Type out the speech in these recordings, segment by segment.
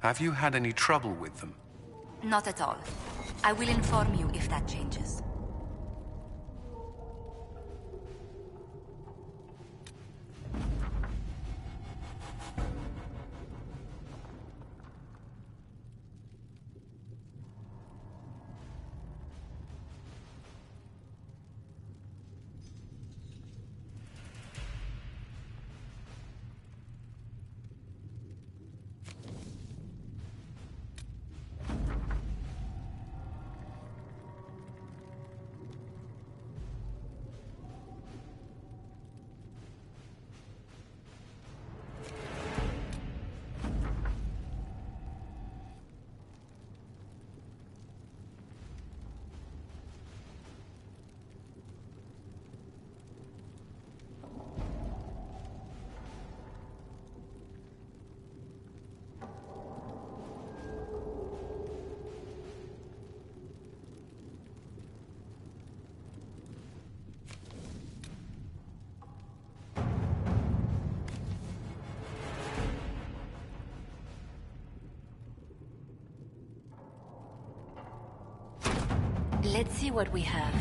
Have you had any trouble with them? Not at all. I will inform you if that changes. Let's see what we have.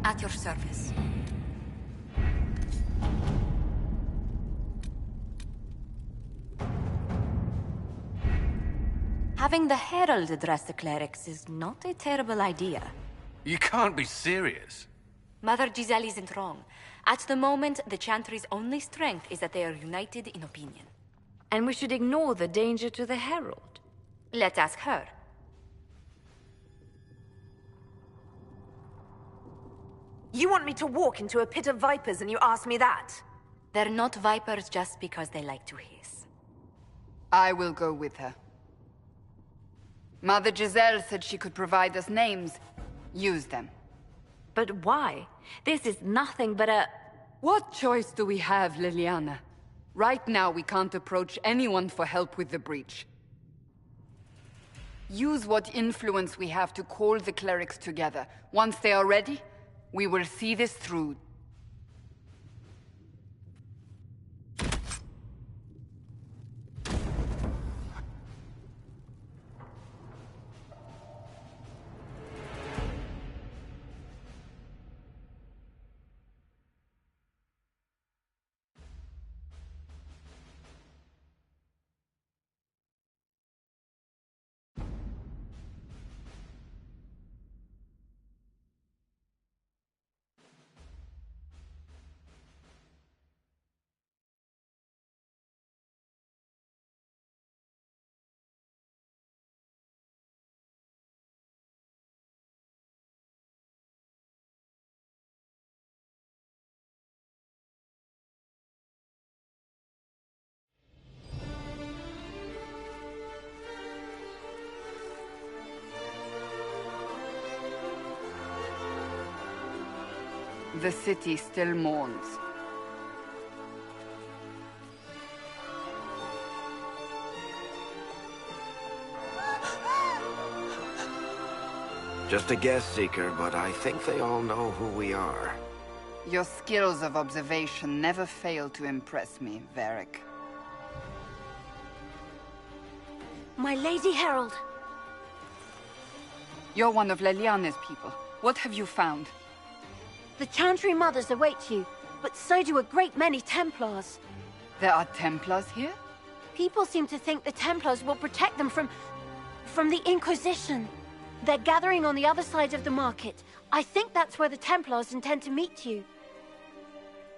At your service. Having the Herald address the clerics is not a terrible idea. You can't be serious. Mother Giselle isn't wrong. At the moment, the Chantry's only strength is that they are united in opinion. And we should ignore the danger to the Herald. Let's ask her. You want me to walk into a pit of vipers and you ask me that? They're not vipers just because they like to hiss. I will go with her. Mother Giselle said she could provide us names. Use them. But why? This is nothing but a... What choice do we have, Liliana? Right now, we can't approach anyone for help with the breach. Use what influence we have to call the clerics together. Once they are ready, we will see this through. The city still mourns. Just a guest seeker, but I think they all know who we are. Your skills of observation never fail to impress me, Varric. My Lady Herald! You're one of Leliana's people. What have you found? The Chantry Mothers await you, but so do a great many Templars. There are Templars here? People seem to think the Templars will protect them from the Inquisition. They're gathering on the other side of the market. I think that's where the Templars intend to meet you.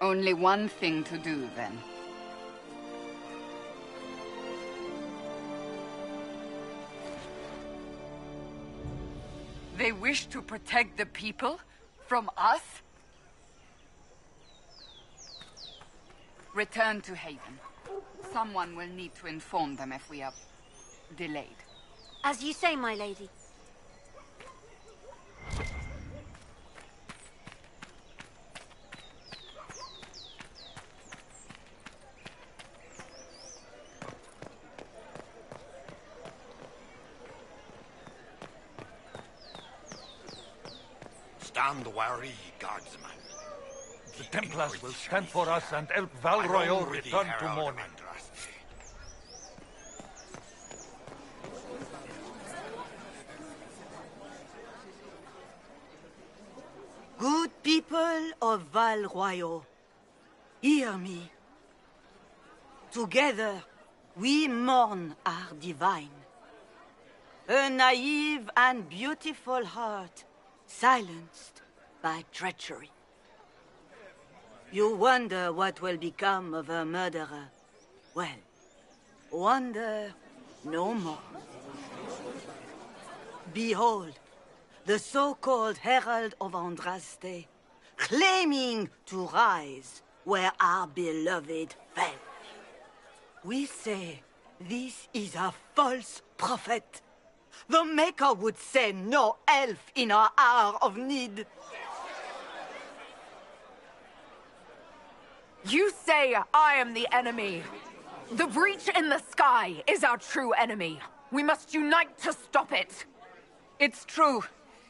Only one thing to do, then. They wish to protect the people? From us? Return to Haven. Someone will need to inform them if we are delayed. As you say, my lady. Stand wary, guardsman. The Templars will stand for us and help Val Royeaux return to morning. Good people of Val Royeaux, hear me. Together, we mourn our divine. A naive and beautiful heart, silenced by treachery. You wonder what will become of a murderer. Well, wonder no more. Behold, the so-called Herald of Andraste, claiming to rise where our beloved fell. We say this is a false prophet. The Maker would send no elf in our hour of need. You say I am the enemy. The breach in the sky is our true enemy. We must unite to stop it. It's true.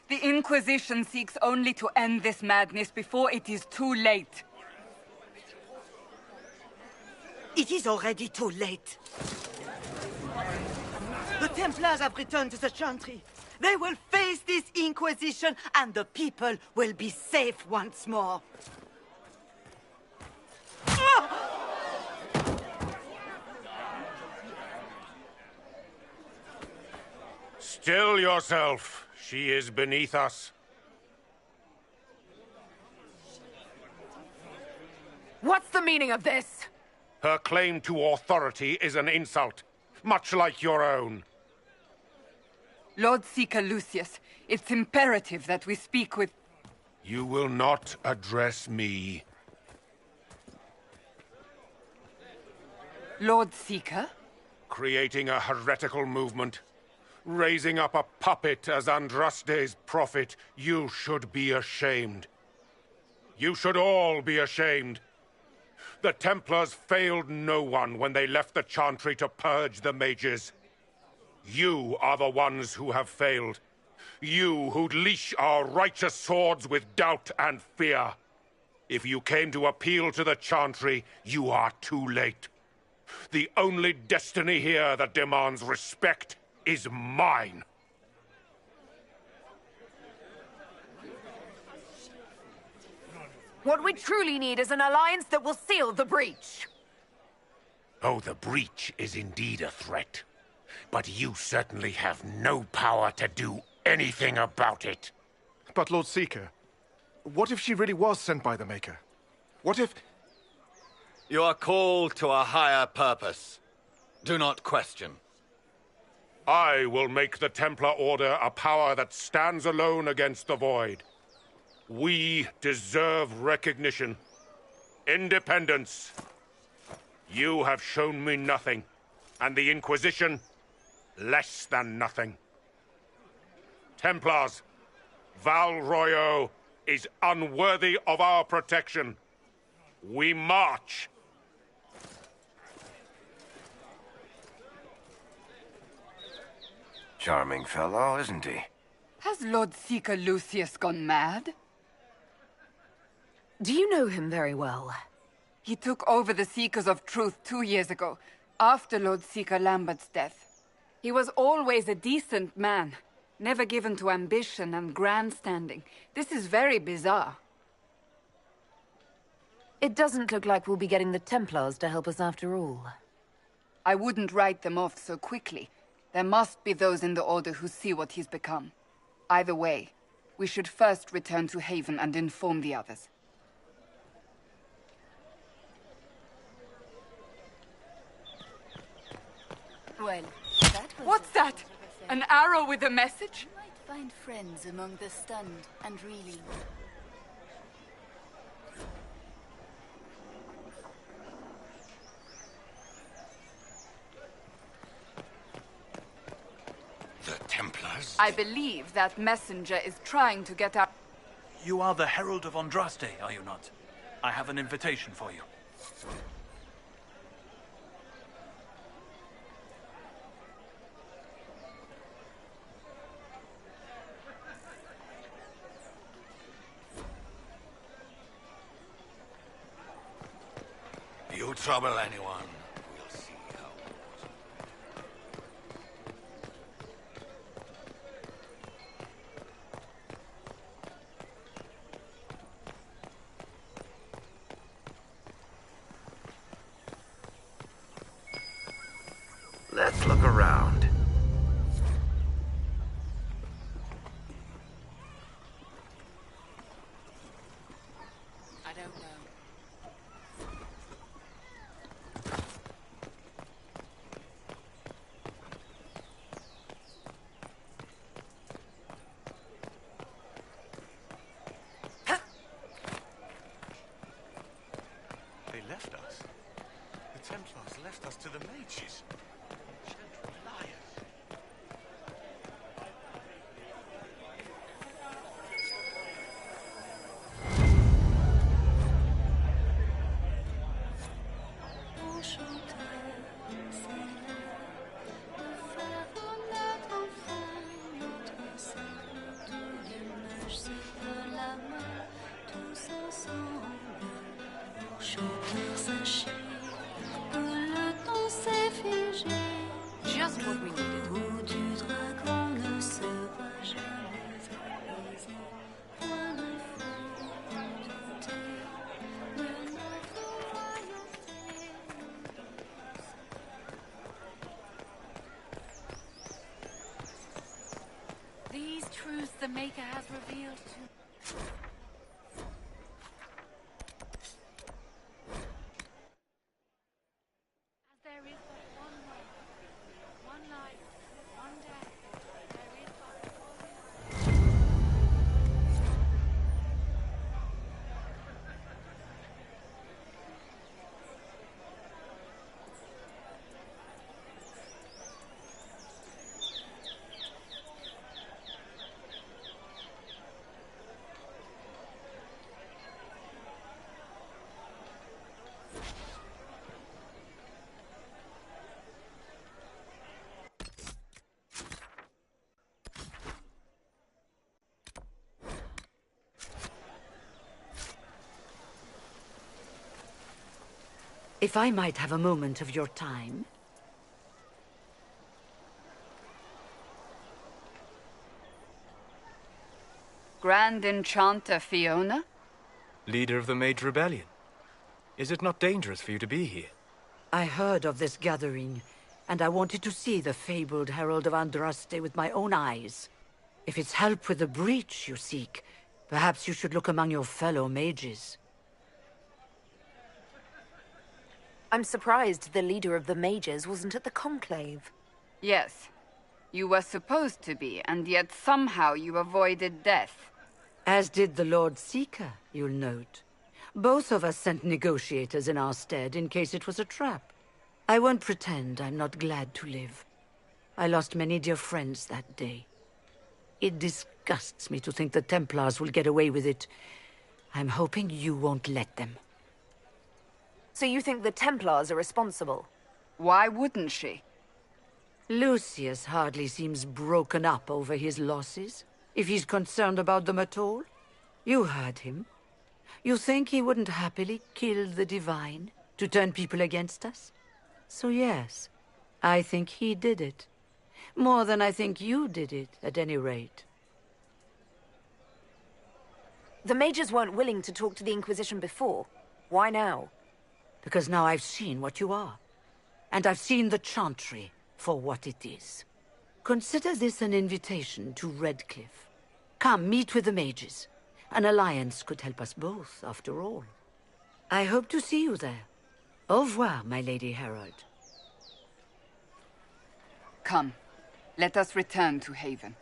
The Inquisition seeks only to end this madness before it is too late. It is already too late. The Templars have returned to the Chantry. They will face this Inquisition, and the people will be safe once more. Still yourself. She is beneath us. What's the meaning of this? Her claim to authority is an insult, much like your own. Lord Seeker Lucius, it's imperative that we speak with... You will not address me. Lord Seeker? Creating a heretical movement. Raising up a puppet as Andraste's prophet. You should be ashamed. You should all be ashamed. The Templars failed no one when they left the Chantry to purge the mages. You are the ones who have failed. You who'd leash our righteous swords with doubt and fear. If you came to appeal to the Chantry, you are too late. The only destiny here that demands respect is mine. What we truly need is an alliance that will seal the breach. Oh, the breach is indeed a threat. But you certainly have no power to do anything about it. But Lord Seeker, what if she really was sent by the Maker? What if... You are called to a higher purpose. Do not question. I will make the Templar Order a power that stands alone against the Void. We deserve recognition. Independence. You have shown me nothing, and the Inquisition, less than nothing. Templars, Val Royeaux is unworthy of our protection. We march. Charming fellow, isn't he? Has Lord Seeker Lucius gone mad? Do you know him very well? He took over the Seekers of Truth 2 years ago, after Lord Seeker Lambert's death. He was always a decent man, never given to ambition and grandstanding. This is very bizarre. It doesn't look like we'll be getting the Templars to help us after all. I wouldn't write them off so quickly. There must be those in the Order who see what he's become. Either way, we should first return to Haven and inform the others. Well, What's that? An arrow with a message? You might find friends among the stunned and reeling. The Templars? I believe that messenger is trying to get out. You are the Herald of Andraste, are you not? I have an invitation for you. trouble anyone. We'll see how. Let's look around. I don't know. They left us. The Templars left us to the mages. Liars. Just what we needed. These truths the Maker has revealed to... As there is but one way, one life, one death, there is but one... If I might have a moment of your time. Grand Enchanter Fiona? Leader of the Mage Rebellion. Is it not dangerous for you to be here? I heard of this gathering, and I wanted to see the fabled Herald of Andraste with my own eyes. If it's help with the breach you seek, perhaps you should look among your fellow mages. I'm surprised the leader of the mages wasn't at the conclave. Yes. You were supposed to be, and yet somehow you avoided death. As did the Lord Seeker, you'll note. Both of us sent negotiators in our stead in case it was a trap. I won't pretend I'm not glad to live. I lost many dear friends that day. It disgusts me to think the Templars will get away with it. I'm hoping you won't let them. So you think the Templars are responsible? Why wouldn't she? Lucius hardly seems broken up over his losses, if he's concerned about them at all. You heard him. You think he wouldn't happily kill the Divine to turn people against us? So yes, I think he did it. More than I think you did it, at any rate. The mages weren't willing to talk to the Inquisition before. Why now? Because now I've seen what you are. And I've seen the Chantry for what it is. Consider this an invitation to Redcliffe. Come, meet with the mages. An alliance could help us both, after all. I hope to see you there. Au revoir, my Lady Herald. Come, let us return to Haven.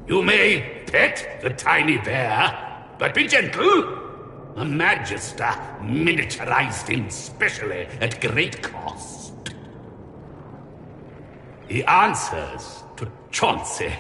You may pet the tiny bear, but be gentle. A Magister miniaturized him specially at great cost. He answers to Chauncey.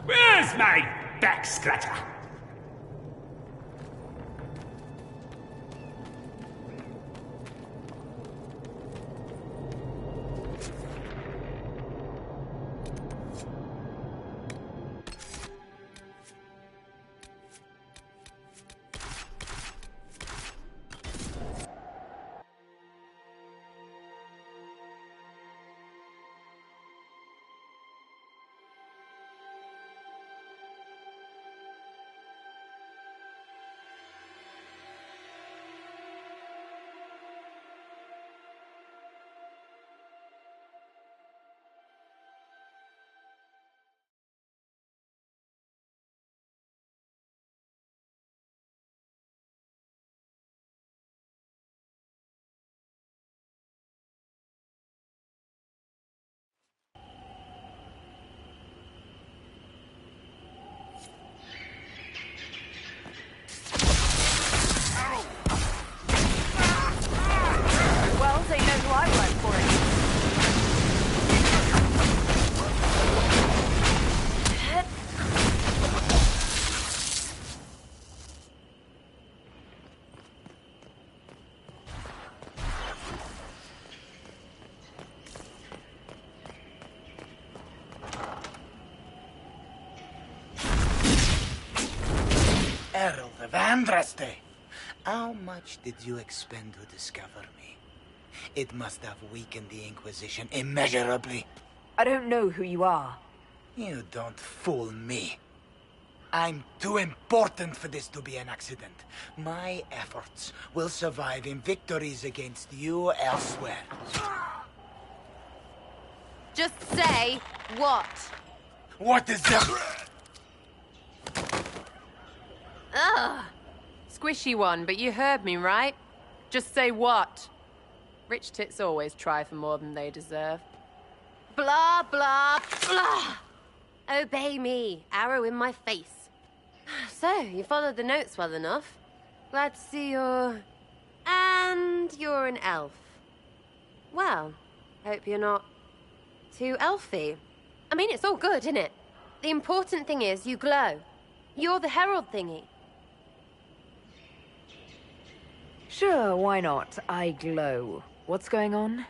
Where's my back scratcher? Well, they know who I work for. Herald of Andraste, how much did you expend to discover me? It must have weakened the Inquisition immeasurably. I don't know who you are. You don't fool me. I'm too important for this to be an accident. My efforts will survive in victories against you elsewhere. Just say what? What is that? Ugh. Squishy one, but you heard me, right? Just say what? Rich tits always try for more than they deserve. Blah, blah, blah. Obey me. Arrow in my face. So, you followed the notes well enough. Glad to see you're... And you're an elf. Well, hope you're not too elfy. I mean, it's all good, isn't it? The important thing is you glow. You're the herald thingy. Sure, why not? I glow. What's going on?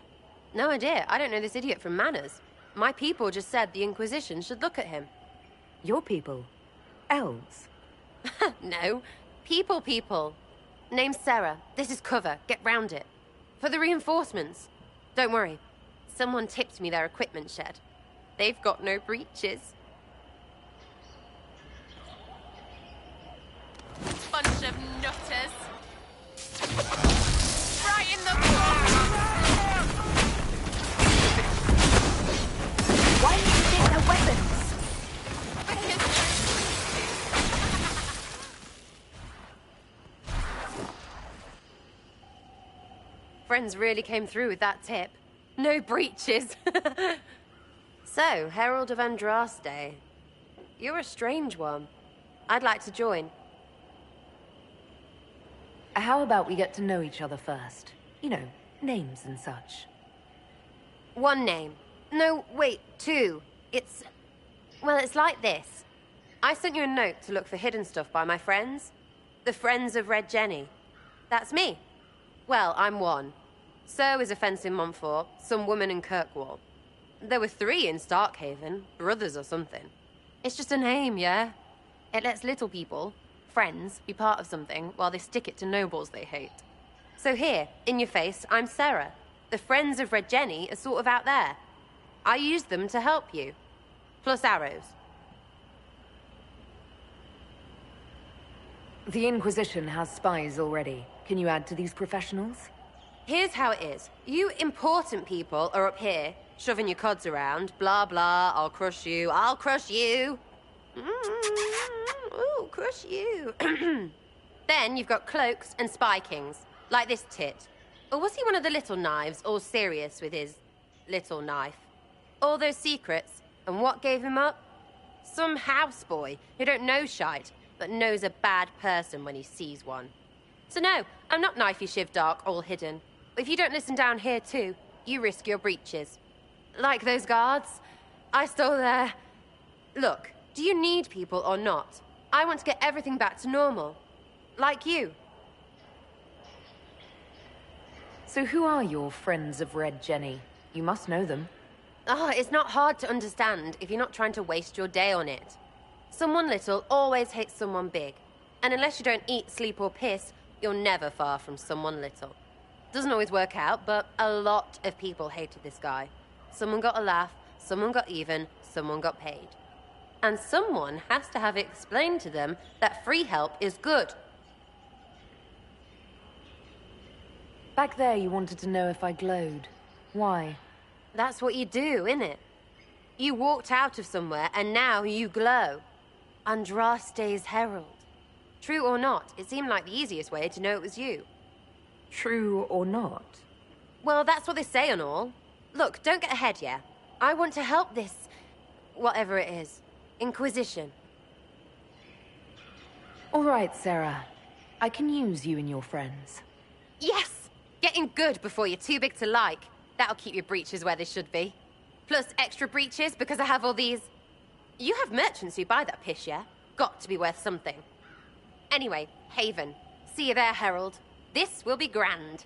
No idea. I don't know this idiot from Manners. My people just said the Inquisition should look at him. Your people? Elves? No. People. Name's Sarah. This is cover. Get round it. For the reinforcements. Don't worry. Someone tipped me their equipment shed. They've got no breaches. Bunch of nutters. Right in the front! Why did you take their weapons? Friends really came through with that tip. No breaches. So, Herald of Andraste. You're a strange one. I'd like to join. How about we get to know each other first? You know, names and such. One name. No, wait, two. Well, it's like this. I sent you a note to look for hidden stuff by my friends. The Friends of Red Jenny. That's me. Well, I'm one. So is a fence in Montfort, some woman in Kirkwall. There were 3 in Starkhaven, brothers or something. It's just a name, yeah? It lets little people, friends, be part of something while they stick it to nobles they hate. So here, in your face, I'm Sarah. The Friends of Red Jenny are sort of out there. I use them to help you. Plus arrows. The Inquisition has spies already. Can you add to these professionals? Here's how it is. You important people are up here, shoving your cods around. Blah, blah, I'll crush you. Ooh, crush you. Then you've got cloaks and spy kings, like this tit. Or was he one of the little knives, all serious with his little knife? All those secrets, and what gave him up? Some houseboy who don't know shite, but knows a bad person when he sees one. So no, I'm not knifey shiv dark, all hidden. If you don't listen down here too, you risk your breeches. Like those guards, I stole their... Look, do you need people or not? I want to get everything back to normal. Like you. So who are your Friends of Red Jenny? You must know them. It's not hard to understand if you're not trying to waste your day on it. Someone little always hates someone big. And unless you don't eat, sleep, or piss, you're never far from someone little. Doesn't always work out, but a lot of people hated this guy. Someone got a laugh, someone got even, someone got paid. And someone has to have it explained to them that free help is good. Back there you wanted to know if I glowed. Why? That's what you do, innit? You walked out of somewhere and now you glow. Andraste's herald. True or not, it seemed like the easiest way to know it was you. True or not? Well, that's what they say and all. Look, don't get ahead, yeah? I want to help this... whatever it is. Inquisition. All right, Sarah. I can use you and your friends. Yes! Getting good before you're too big to like. That'll keep your breeches where they should be. Plus extra breeches because I have all these... You have merchants who buy that piss, yeah? Got to be worth something. Anyway, Haven. See you there, Herald. This will be grand.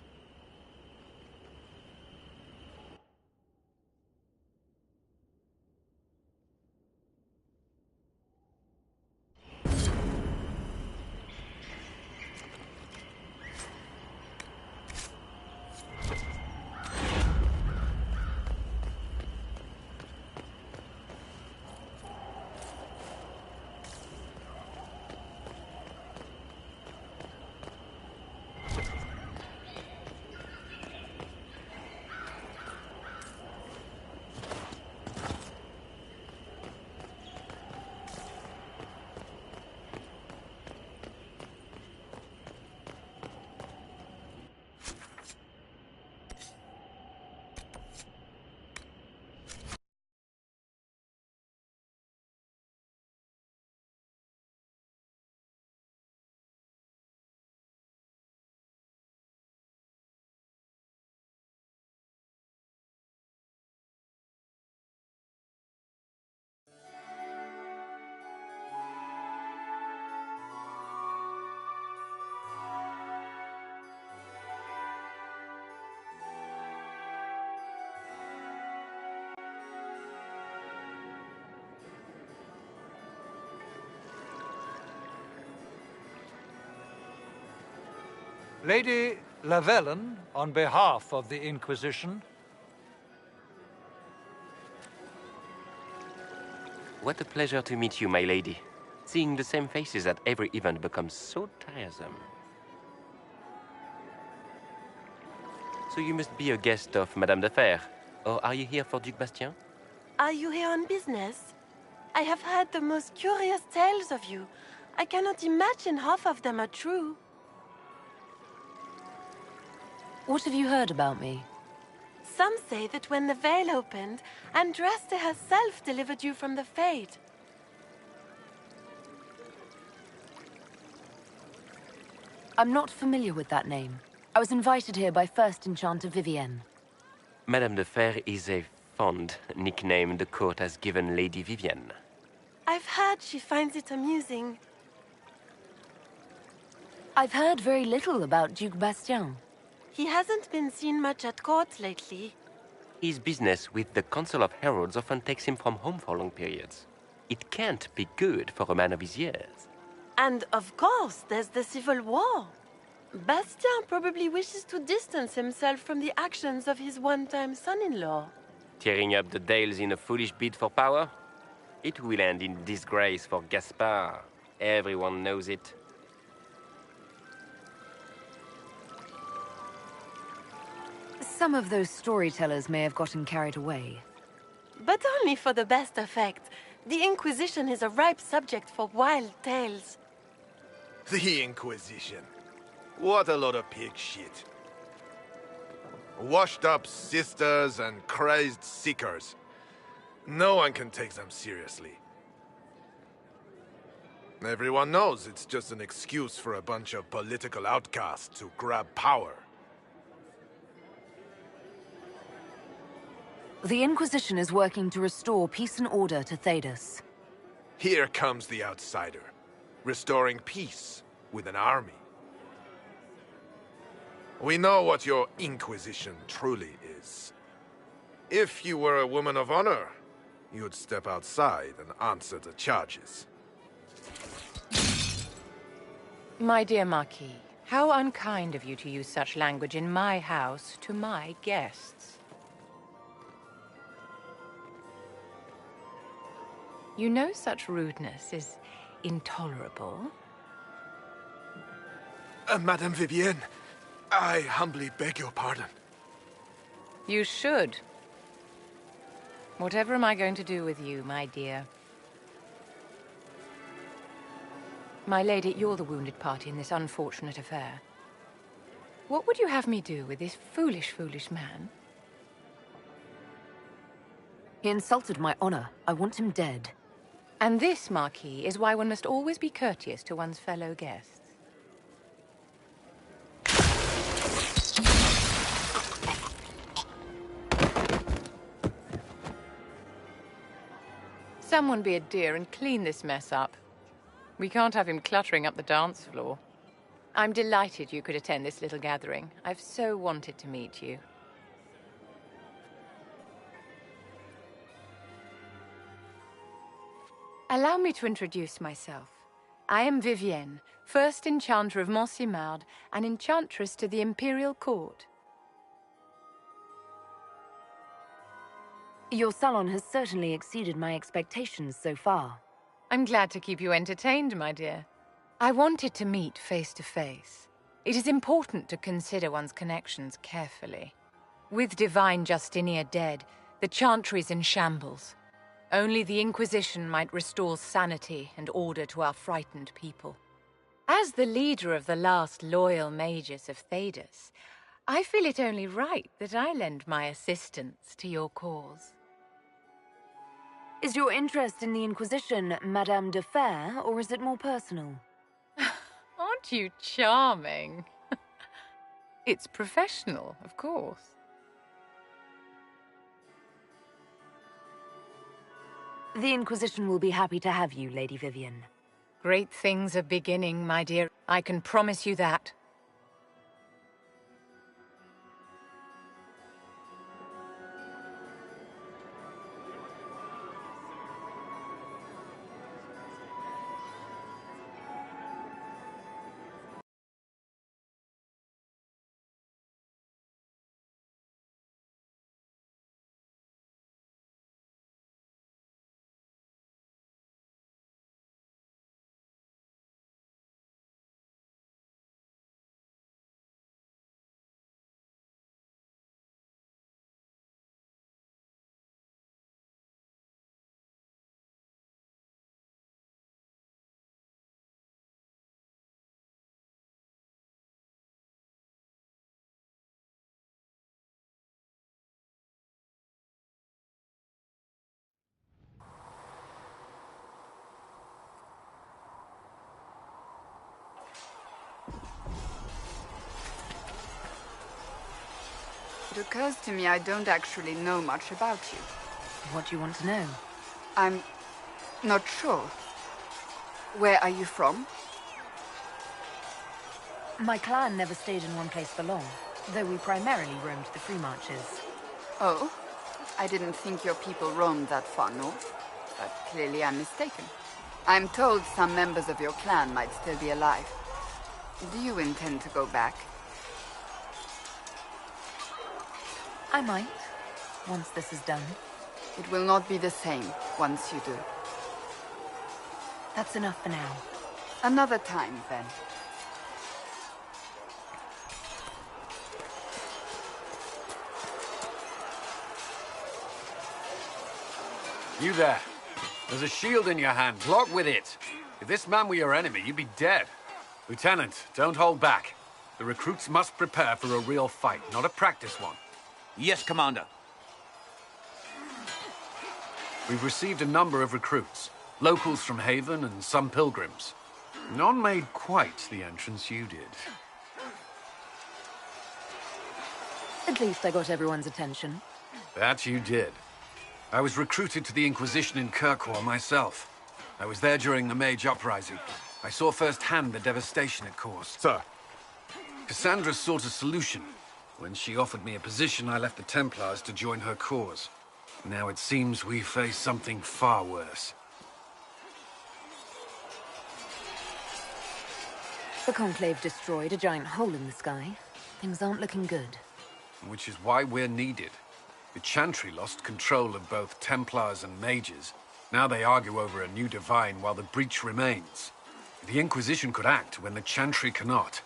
Lady Lavellen, on behalf of the Inquisition. What a pleasure to meet you, my lady. Seeing the same faces at every event becomes so tiresome. So you must be a guest of Madame de Fer, or are you here for Duc Bastien? Are you here on business? I have heard the most curious tales of you. I cannot imagine half of them are true. What have you heard about me? Some say that when the veil opened, Andraste herself delivered you from the Fade. I'm not familiar with that name. I was invited here by First Enchanter Vivienne. Madame de Fer is a fond nickname the court has given Lady Vivienne. I've heard she finds it amusing. I've heard very little about Duc Bastien. He hasn't been seen much at court lately. His business with the Council of Heralds often takes him from home for long periods. It can't be good for a man of his years. And of course, there's the Civil War. Bastien probably wishes to distance himself from the actions of his one-time son-in-law. Tearing up the Dales in a foolish bid for power? It will end in disgrace for Gaspard. Everyone knows it. Some of those storytellers may have gotten carried away. But only for the best effect. The Inquisition is a ripe subject for wild tales. The Inquisition. What a lot of pig shit. Washed up sisters and crazed seekers. No one can take them seriously. Everyone knows it's just an excuse for a bunch of political outcasts to grab power. The Inquisition is working to restore peace and order to Thedas. Here comes the outsider, restoring peace with an army. We know what your Inquisition truly is. If you were a woman of honor, you'd step outside and answer the charges. My dear Marquis, how unkind of you to use such language in my house to my guests. You know such rudeness is intolerable. Madame Vivienne, I humbly beg your pardon. You should. Whatever am I going to do with you, my dear? My lady, you're the wounded party in this unfortunate affair. What would you have me do with this foolish, foolish man? He insulted my honor. I want him dead. And this, Marquis, is why one must always be courteous to one's fellow guests. Someone be a dear and clean this mess up. We can't have him cluttering up the dance floor. I'm delighted you could attend this little gathering. I've so wanted to meet you. Allow me to introduce myself. I am Vivienne, first enchanter of Montsimard and enchantress to the Imperial Court. Your salon has certainly exceeded my expectations so far. I'm glad to keep you entertained, my dear. I wanted to meet face to face. It is important to consider one's connections carefully. With Divine Justinia dead, the Chantry is in shambles. Only the Inquisition might restore sanity and order to our frightened people. As the leader of the last loyal mages of Thedas, I feel it only right that I lend my assistance to your cause. Is your interest in the Inquisition Madame de Fer, or is it more personal? Aren't you charming? It's professional, of course. The Inquisition will be happy to have you, Lady Vivienne. Great things are beginning, my dear. I can promise you that. It occurs to me I don't actually know much about you. What do you want to know? I'm not sure. Where are you from? My clan never stayed in one place for long, though we primarily roamed the free marches. Oh? I didn't think your people roamed that far north, but clearly I'm mistaken. I'm told some members of your clan might still be alive. Do you intend to go back? I might, once this is done. It will not be the same once you do. That's enough for now. Another time, then. You there. There's a shield in your hand. Block with it. If this man were your enemy, you'd be dead. Lieutenant, don't hold back. The recruits must prepare for a real fight, not a practice one. Yes, Commander. We've received a number of recruits. Locals from Haven and some pilgrims. None made quite the entrance you did. At least I got everyone's attention. That you did. I was recruited to the Inquisition in Kirkwall myself. I was there during the Mage Uprising. I saw firsthand the devastation it caused. Sir. Cassandra sought a solution. When she offered me a position, I left the Templars to join her cause. Now it seems we face something far worse. The Conclave destroyed a giant hole in the sky. Things aren't looking good. Which is why we're needed. The Chantry lost control of both Templars and Mages. Now they argue over a new Divine while the breach remains. The Inquisition could act when the Chantry cannot.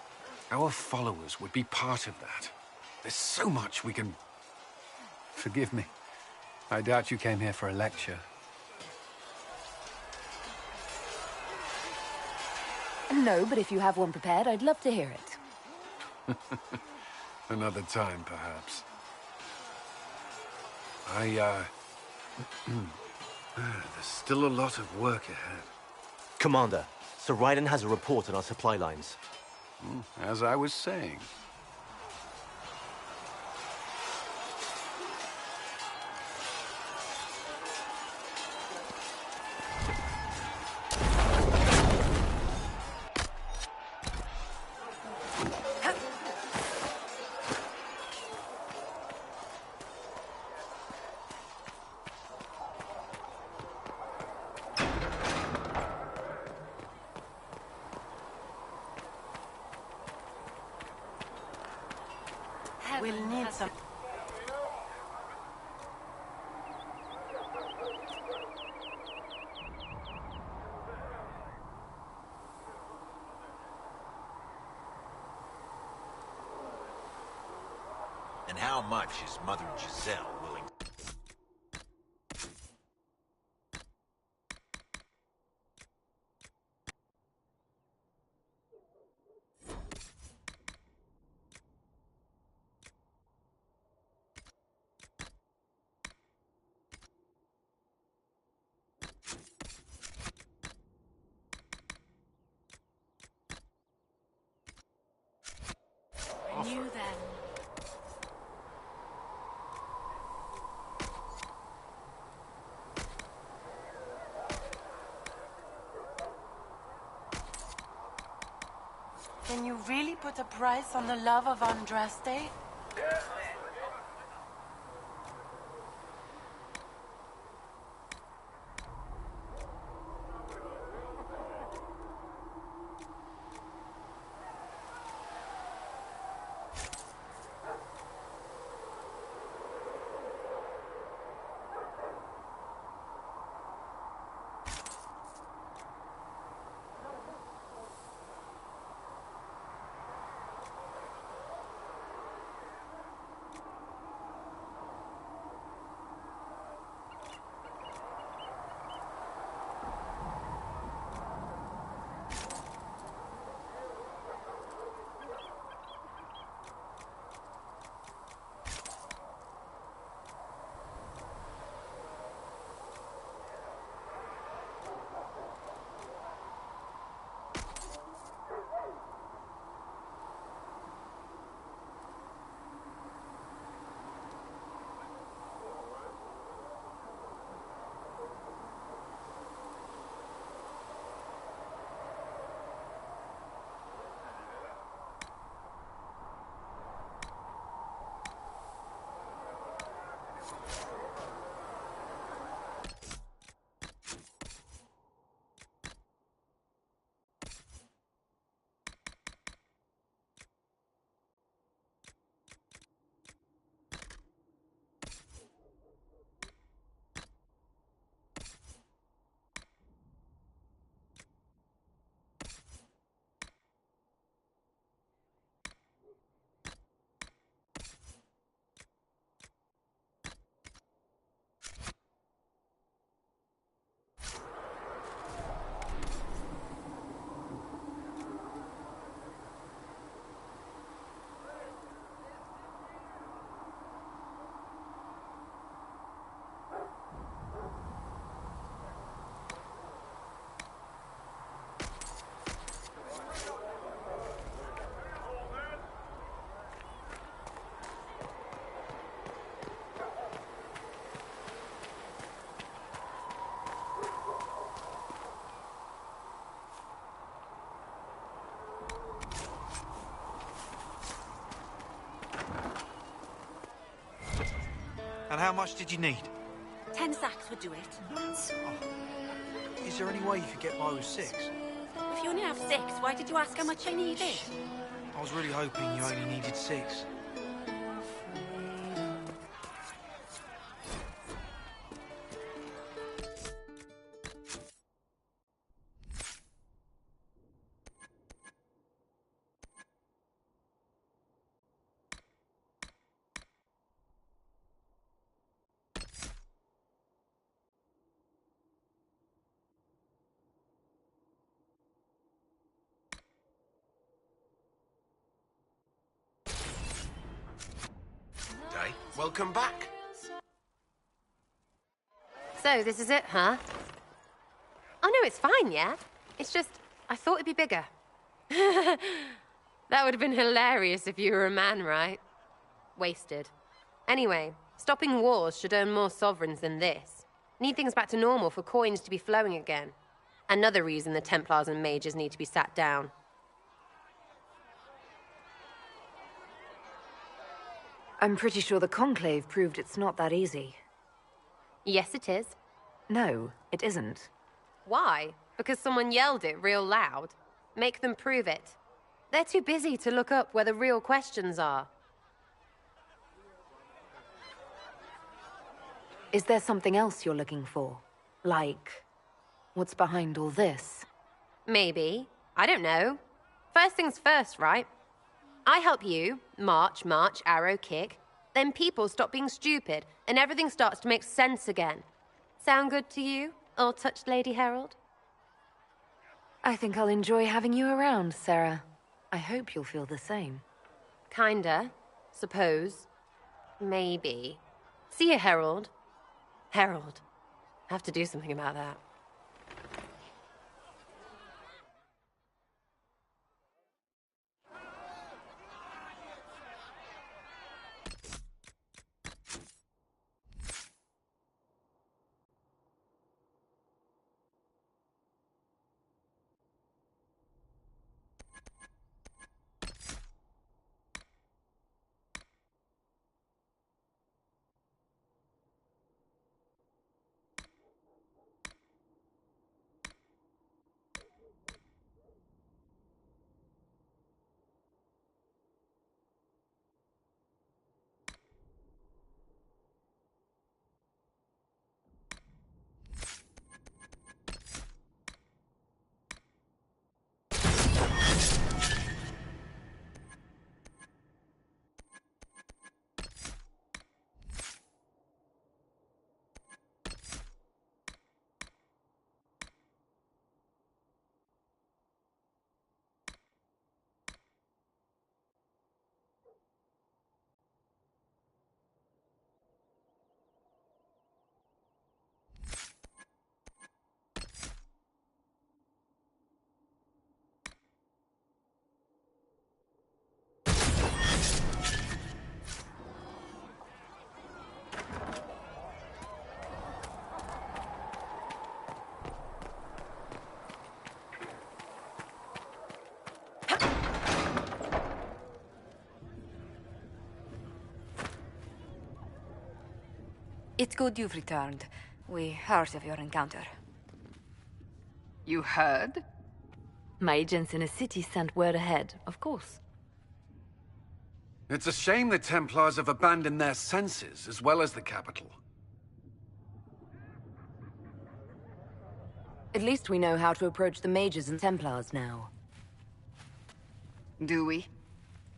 Our followers would be part of that. There's so much we can... Forgive me. I doubt you came here for a lecture. No, but if you have one prepared, I'd love to hear it. Another time, perhaps. There's still a lot of work ahead. Commander, Sir Raiden has a report on our supply lines. As I was saying. We'll need some... And how much is Mother Giselle willing to... I knew them. Can you really put a price on the love of Andraste? And how much did you need? 10 sacks would do it. Is there any way you could get by with 6? If you only have 6, why did you ask how much I needed? I was really hoping you only needed 6. Welcome back. So, this is it, huh? Oh, no, it's fine, yeah? It's just, I thought it'd be bigger. That would have been hilarious if you were a man, right? Wasted. Anyway, stopping wars should earn more sovereigns than this. Need things back to normal for coins to be flowing again. Another reason the Templars and mages need to be sat down. I'm pretty sure the Conclave proved it's not that easy. Yes, it is. No, it isn't. Why? Because someone yelled it real loud? Make them prove it. They're too busy to look up where the real questions are. Is there something else you're looking for? Like, what's behind all this? Maybe. I don't know. First things first, right? I help you, march, arrow, kick. Then people stop being stupid, and everything starts to make sense again. Sound good to you, all-touched Lady Herald? I think I'll enjoy having you around, Sarah. I hope you'll feel the same. Kinda. Suppose. Maybe. See you, Herald. Herald. Have to do something about that. It's good you've returned. We heard of your encounter. You heard? My agents in a city sent word ahead, of course. It's a shame the Templars have abandoned their senses, as well as the capital. At least we know how to approach the mages and Templars now. Do we?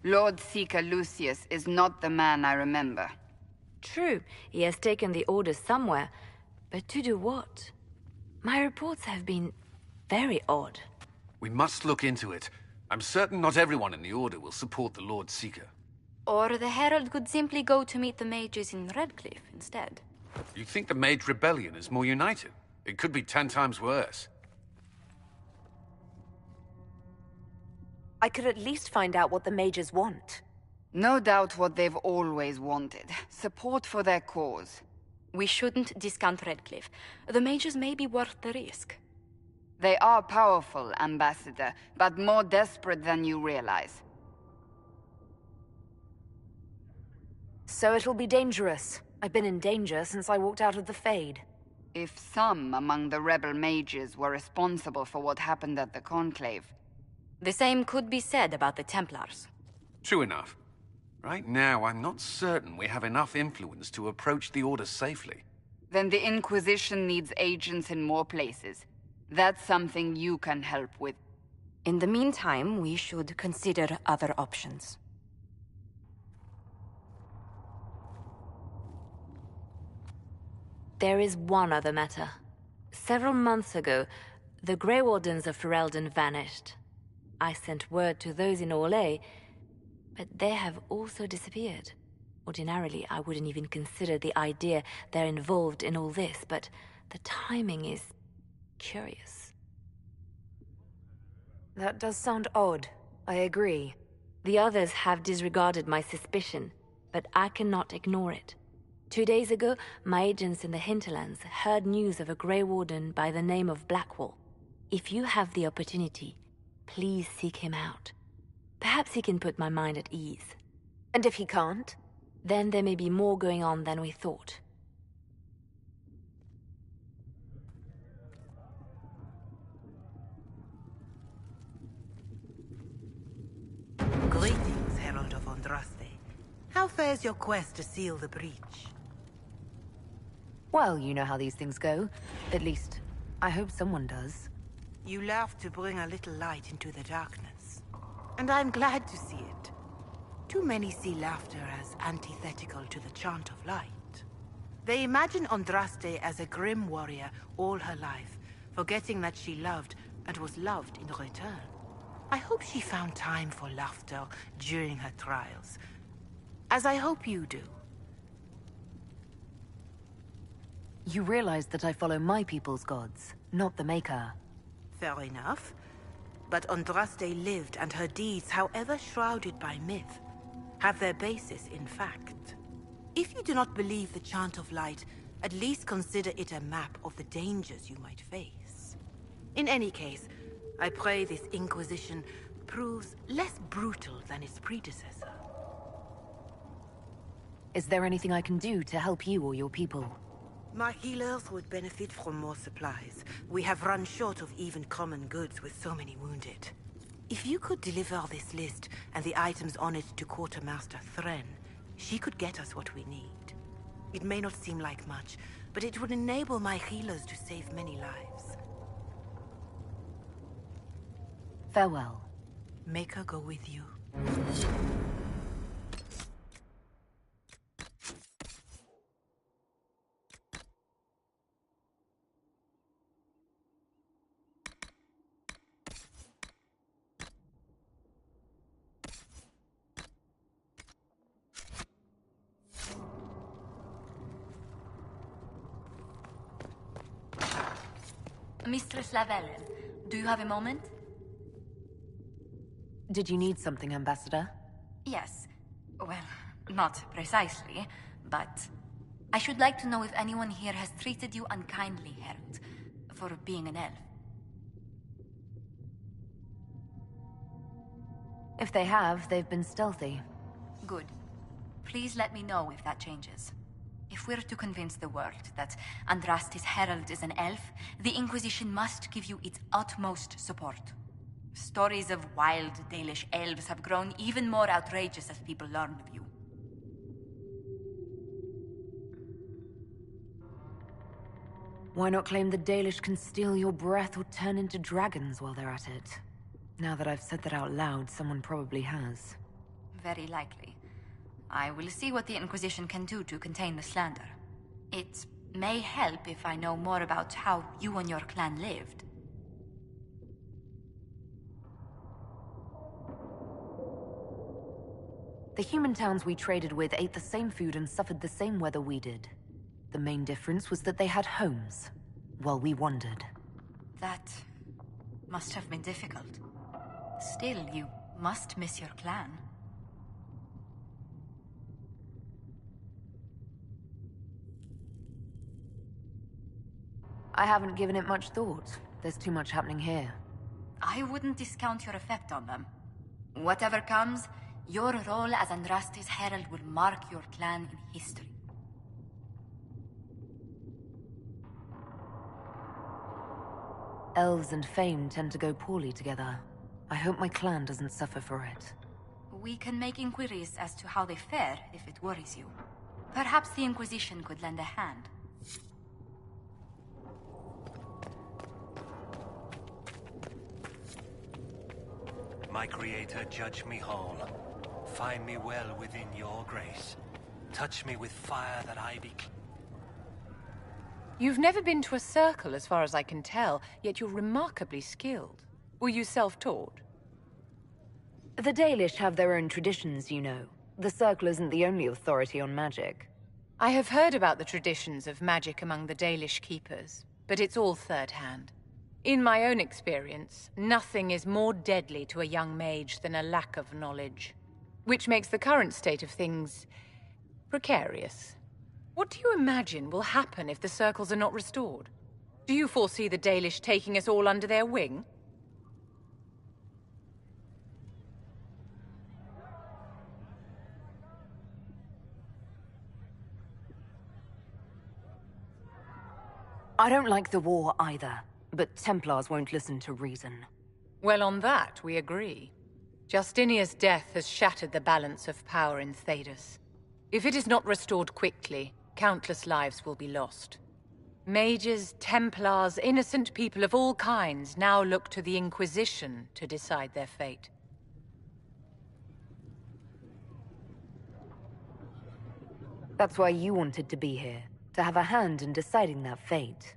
Lord Seeker Lucius is not the man I remember. True, he has taken the orders somewhere, but to do what? My reports have been very odd. We must look into it. I'm certain not everyone in the Order will support the Lord Seeker. Or the Herald could simply go to meet the mages in Redcliffe instead. You think the Mage Rebellion is more united? It could be 10 times worse. I could at least find out what the mages want. No doubt what they've always wanted. Support for their cause. We shouldn't discount Redcliffe. The mages may be worth the risk. They are powerful, Ambassador, but more desperate than you realize. So it'll be dangerous. I've been in danger since I walked out of the Fade. If some among the rebel mages were responsible for what happened at the Conclave... The same could be said about the Templars. True enough. Right now, I'm not certain we have enough influence to approach the Order safely. Then the Inquisition needs agents in more places. That's something you can help with. In the meantime, we should consider other options. There is one other matter. Several months ago, the Grey Wardens of Ferelden vanished. I sent word to those in Orlais, but they have also disappeared. Ordinarily, I wouldn't even consider the idea they're involved in all this, but the timing is curious. That does sound odd. I agree. The others have disregarded my suspicion, but I cannot ignore it. 2 days ago, my agents in the hinterlands heard news of a Grey Warden by the name of Blackwall. If you have the opportunity, please seek him out. Perhaps he can put my mind at ease. And if he can't? Then there may be more going on than we thought. Greetings, Herald of Andraste. How fares your quest to seal the breach? Well, you know how these things go. At least, I hope someone does. You love to bring a little light into the darkness. And I'm glad to see it. Too many see laughter as antithetical to the chant of light. They imagine Andraste as a grim warrior all her life, forgetting that she loved and was loved in return. I hope she found time for laughter during her trials, as I hope you do. You realize that I follow my people's gods, not the Maker. Fair enough. But Andraste lived, and her deeds, however shrouded by myth, have their basis in fact. If you do not believe the Chant of Light, at least consider it a map of the dangers you might face. In any case, I pray this Inquisition proves less brutal than its predecessor. Is there anything I can do to help you or your people? My healers would benefit from more supplies. We have run short of even common goods with so many wounded. If you could deliver this list and the items on it to Quartermaster Thren, she could get us what we need. It may not seem like much, but it would enable my healers to save many lives. Farewell. Make her go with you. Mistress Lavellen, do you have a moment? Did you need something, Ambassador? Yes. Well, not precisely, but I should like to know if anyone here has treated you unkindly, Herald, for being an elf. If they have, they've been stealthy. Good. Please let me know if that changes. If we're to convince the world that Andraste's herald is an elf, the Inquisition must give you its utmost support. Stories of wild Dalish elves have grown even more outrageous as people learn of you. Why not claim the Dalish can steal your breath or turn into dragons while they're at it? Now that I've said that out loud, someone probably has. Very likely. I will see what the Inquisition can do to contain the slander. It may help if I know more about how you and your clan lived. The human towns we traded with ate the same food and suffered the same weather we did. The main difference was that they had homes, while we wandered. That must have been difficult. Still, you must miss your clan. I haven't given it much thought. There's too much happening here. I wouldn't discount your effect on them. Whatever comes, your role as Andraste's herald will mark your clan in history. Elves and fame tend to go poorly together. I hope my clan doesn't suffer for it. We can make inquiries as to how they fare if it worries you. Perhaps the Inquisition could lend a hand. My Creator, judge me whole. Find me well within your grace. Touch me with fire that I be... You've never been to a circle, as far as I can tell, yet you're remarkably skilled. Were you self-taught? The Dalish have their own traditions, you know. The Circle isn't the only authority on magic. I have heard about the traditions of magic among the Dalish keepers, but it's all third-hand. In my own experience, nothing is more deadly to a young mage than a lack of knowledge, which makes the current state of things precarious. What do you imagine will happen if the circles are not restored? Do you foresee the Dalish taking us all under their wing? I don't like the war either, but Templars won't listen to reason. Well, on that, we agree. Justinia's death has shattered the balance of power in Thedas. If it is not restored quickly, countless lives will be lost. Mages, Templars, innocent people of all kinds now look to the Inquisition to decide their fate. That's why you wanted to be here, to have a hand in deciding that fate.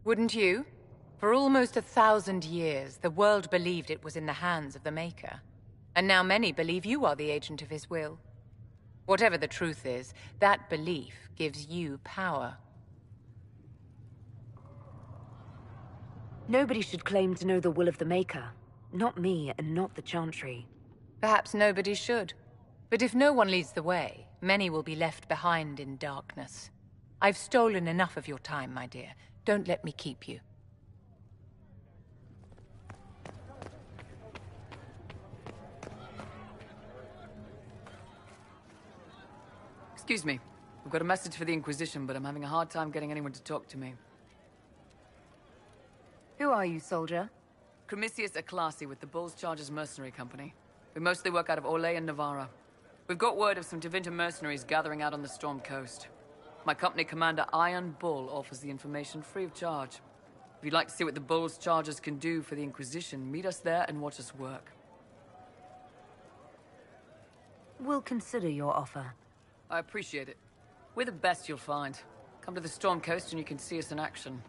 Wouldn't you? For almost 1,000 years, the world believed it was in the hands of the Maker. And now many believe you are the agent of his will. Whatever the truth is, that belief gives you power. Nobody should claim to know the will of the Maker. Not me, and not the Chantry. Perhaps nobody should. But if no one leads the way, many will be left behind in darkness. I've stolen enough of your time, my dear. Don't let me keep you. Excuse me. We've got a message for the Inquisition, but I'm having a hard time getting anyone to talk to me. Who are you, soldier? Cremisius Aclasi with the Bulls Chargers Mercenary Company. We mostly work out of Olay and Navarra. We've got word of some Tevinter mercenaries gathering out on the Storm Coast. My company commander, Iron Bull, offers the information free of charge. If you'd like to see what the Bulls Chargers can do for the Inquisition, meet us there and watch us work. We'll consider your offer. I appreciate it. We're the best you'll find. Come to the Storm Coast and you can see us in action.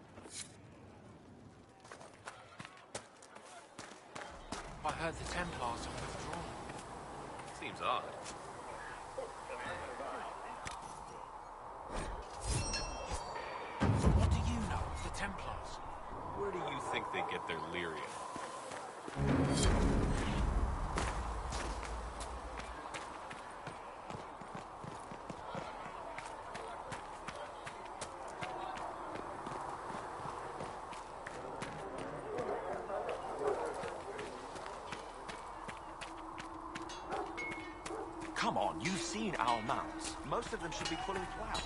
I heard the Templars have withdrawn. Seems odd. What do you know of the Templars? Where do you think they get their lyrium? Come on, you've seen our mounts. Most of them should be pulling plows.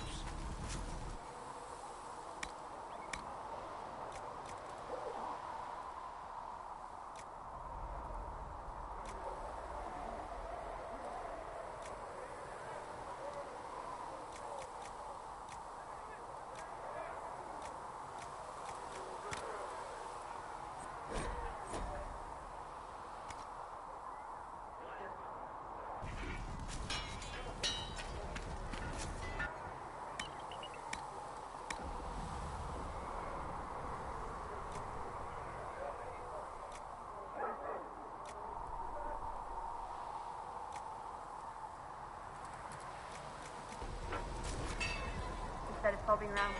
Instead of bobbing around.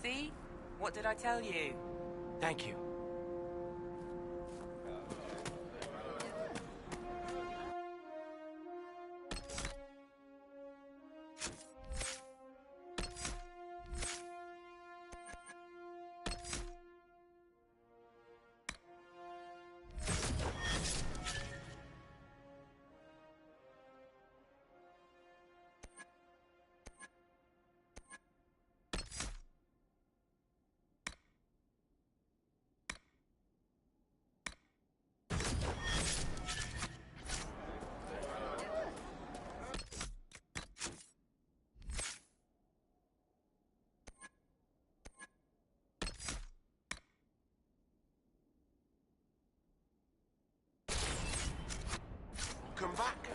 See? What did I tell you? Thank you. Come back.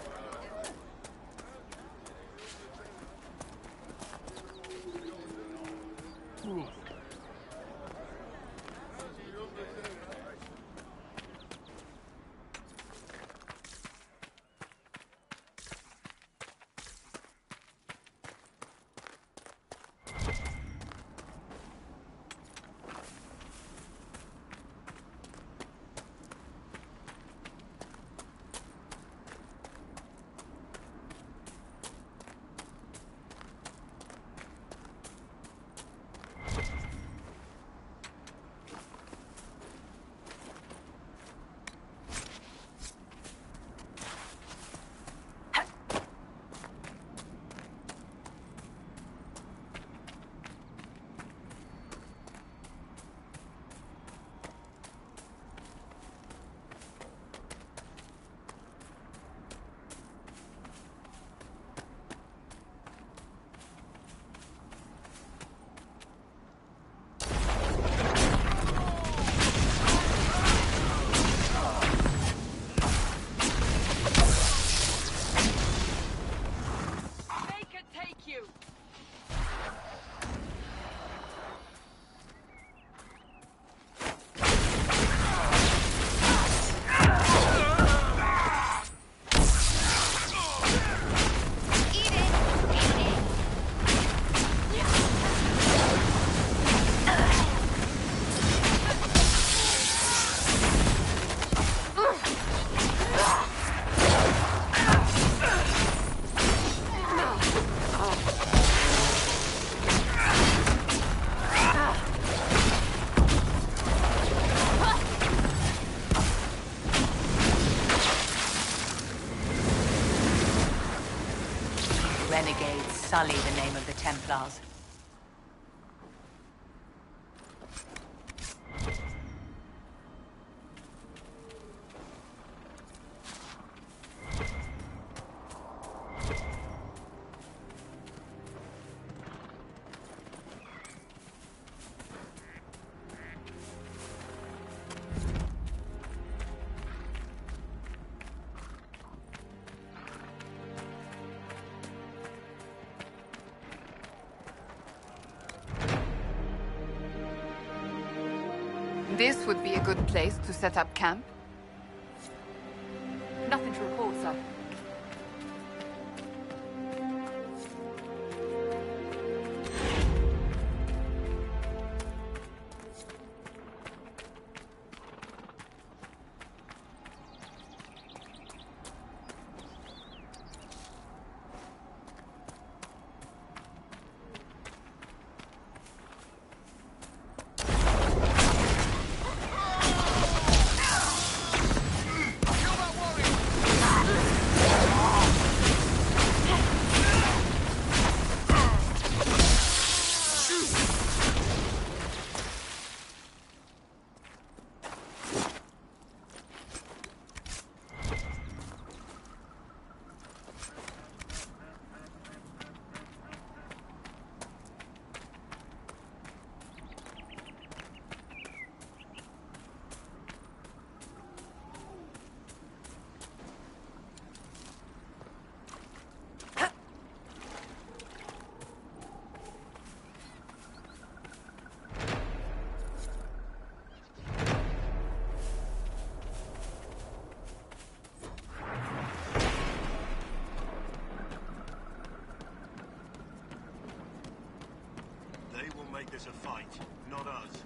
Renegades sully the name of the Templars. This would be a good place to set up camp. Nothing to report, sir. us a fight, not us.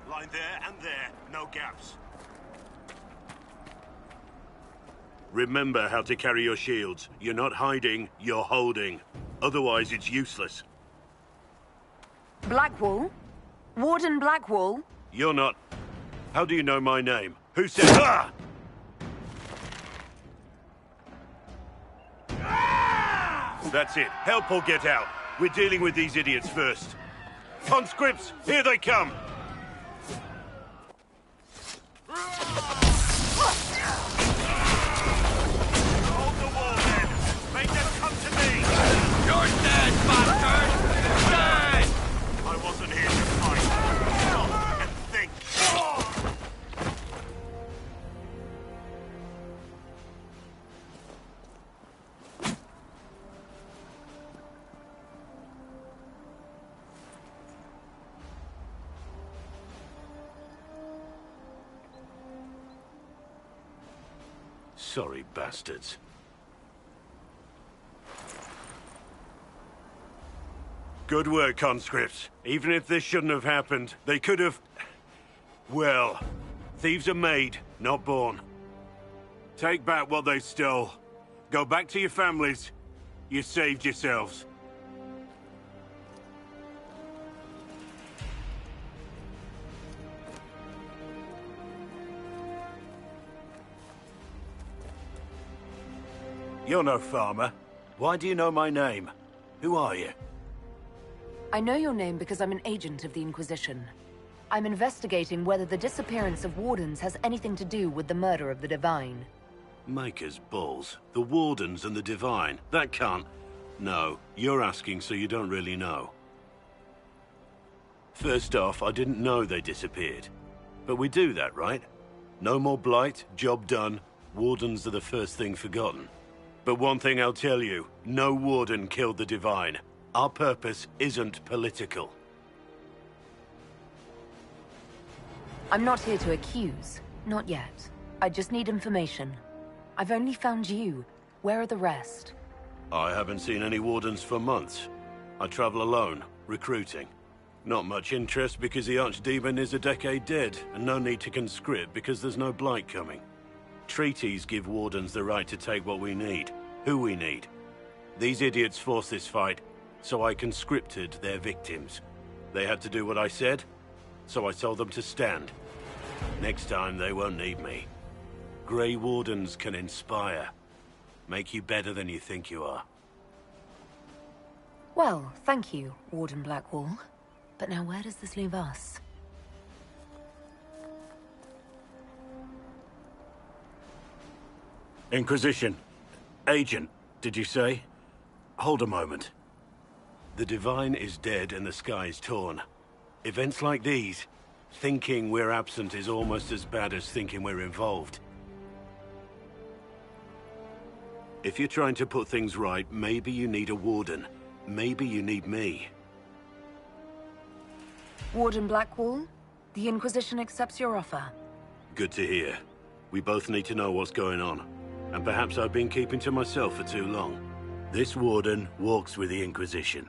Line there and there, no gaps. Remember how to carry your shields. You're not hiding, you're holding. Otherwise, it's useless. Blackwall? Warden Blackwall? You're not... How do you know my name? Who said... Ah! That's it. Help or get out. We're dealing with these idiots first. Conscripts, here they come! Hold the wall, men! Make them come to me! You're dead, bastard! Dead! I wasn't here to fight. Stop and think. Sorry, bastards. Good work, conscripts. Even if this shouldn't have happened, they could have... Well, thieves are made, not born. Take back what they stole. Go back to your families. You saved yourselves. You're no farmer. Why do you know my name? Who are you? I know your name because I'm an agent of the Inquisition. I'm investigating whether the disappearance of Wardens has anything to do with the murder of the Divine. Maker's balls. The Wardens and the Divine. That can't... No, you're asking so you don't really know. First off, I didn't know they disappeared. But we do that, right? No more blight, job done. Wardens are the first thing forgotten. But one thing I'll tell you, no Warden killed the Divine. Our purpose isn't political. I'm not here to accuse. Not yet. I just need information. I've only found you. Where are the rest? I haven't seen any Wardens for months. I travel alone, recruiting. Not much interest because the Archdemon is a decade dead, and no need to conscript because there's no blight coming. Treaties give Wardens the right to take what we need, who we need. These idiots forced this fight, so I conscripted their victims. They had to do what I said, so I told them to stand. Next time they won't need me. Grey Wardens can inspire. Make you better than you think you are. Well, thank you, Warden Blackwall. But now where does this leave us? Inquisition. Agent, did you say? Hold a moment. The Divine is dead and the sky is torn. Events like these, thinking we're absent is almost as bad as thinking we're involved. If you're trying to put things right, maybe you need a Warden. Maybe you need me. Warden Blackwall, the Inquisition accepts your offer. Good to hear. We both need to know what's going on. And perhaps I've been keeping to myself for too long. This Warden walks with the Inquisition.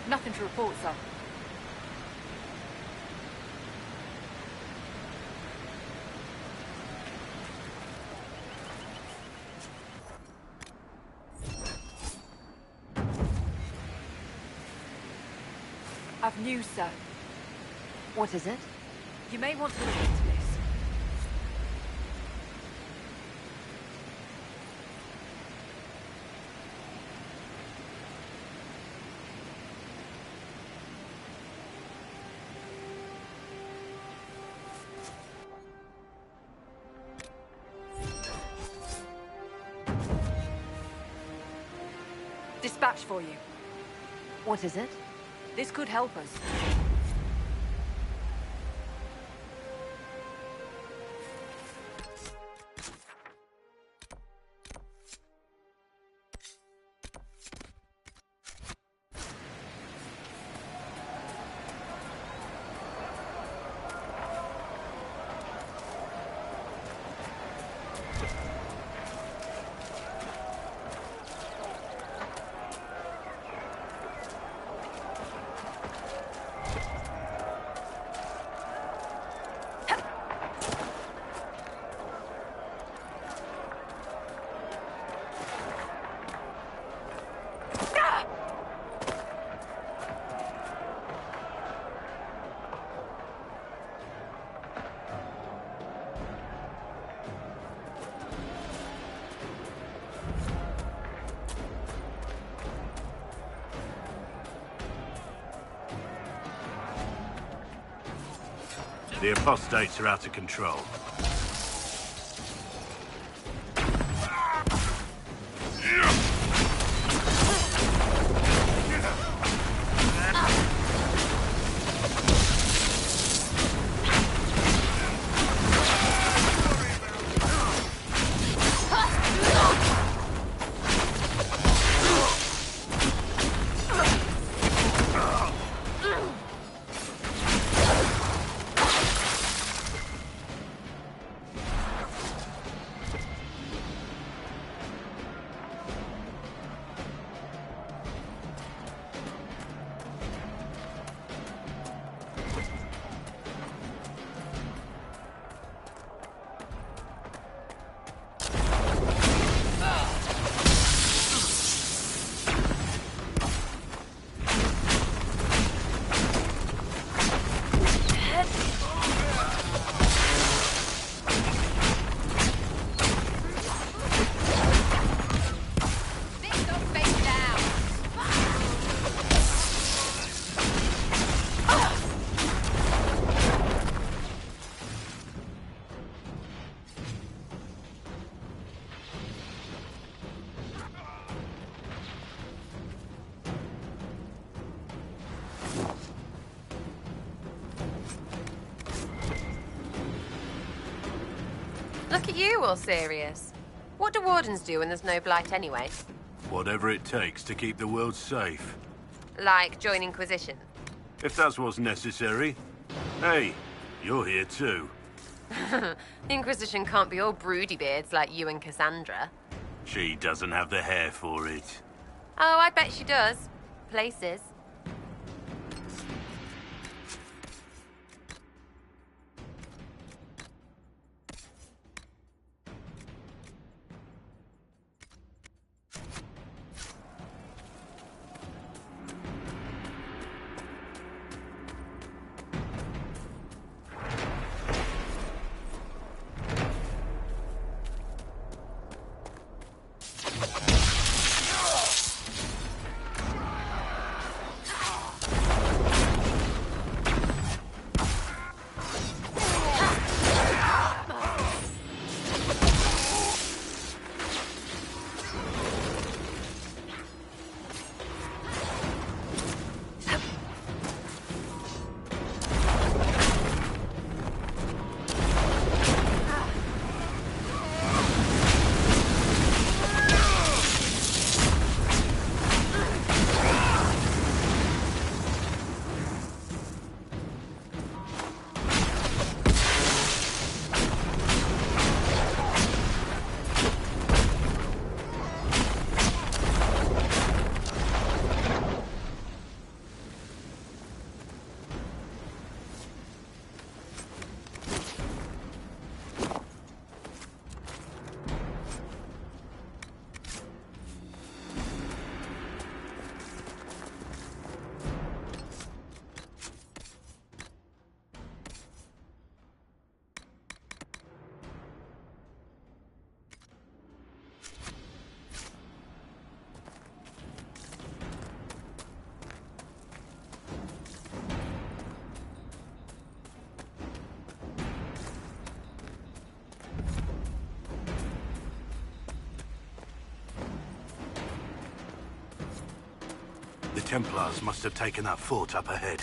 Nothing to report, sir. I've news, sir. What is it? You may want to look into this. Dispatch for you. What is it? This could help us. The apostates are out of control. Look at you, all serious. What do wardens do when there's no blight anyway? Whatever it takes to keep the world safe. Like join Inquisition? If that's what's necessary. Hey, you're here too. The Inquisition can't be all broody beards like you and Cassandra. She doesn't have the hair for it. Oh, I bet she does. Places. Templars must have taken that fort up ahead.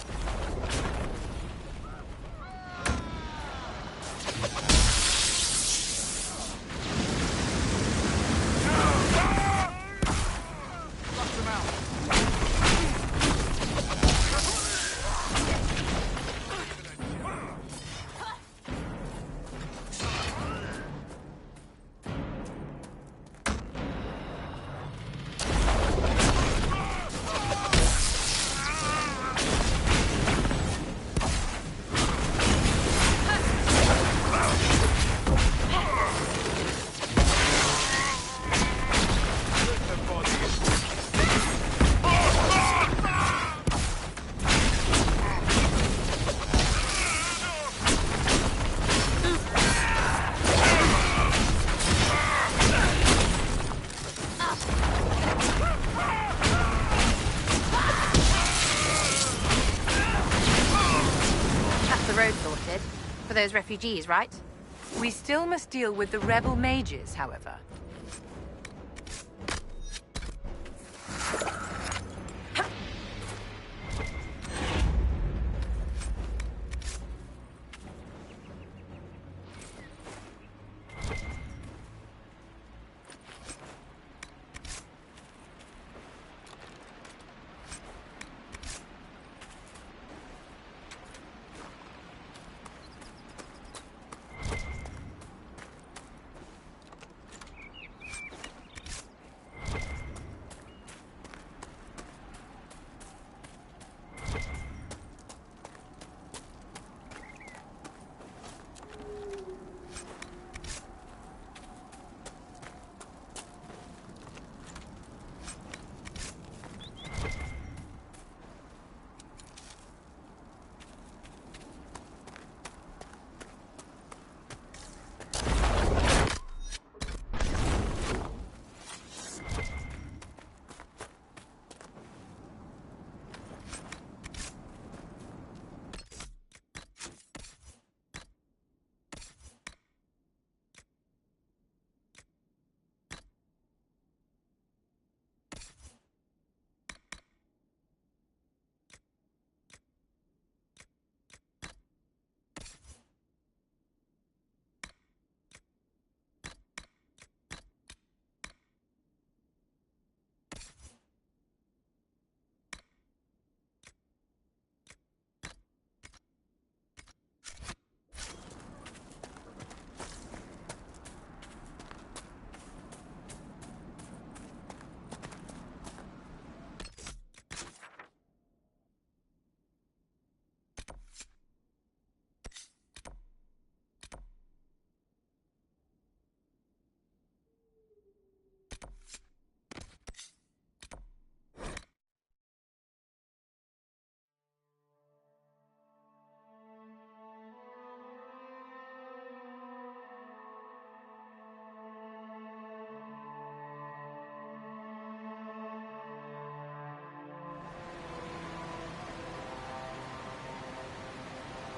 For those refugees, right? We still must deal with the rebel mages, however.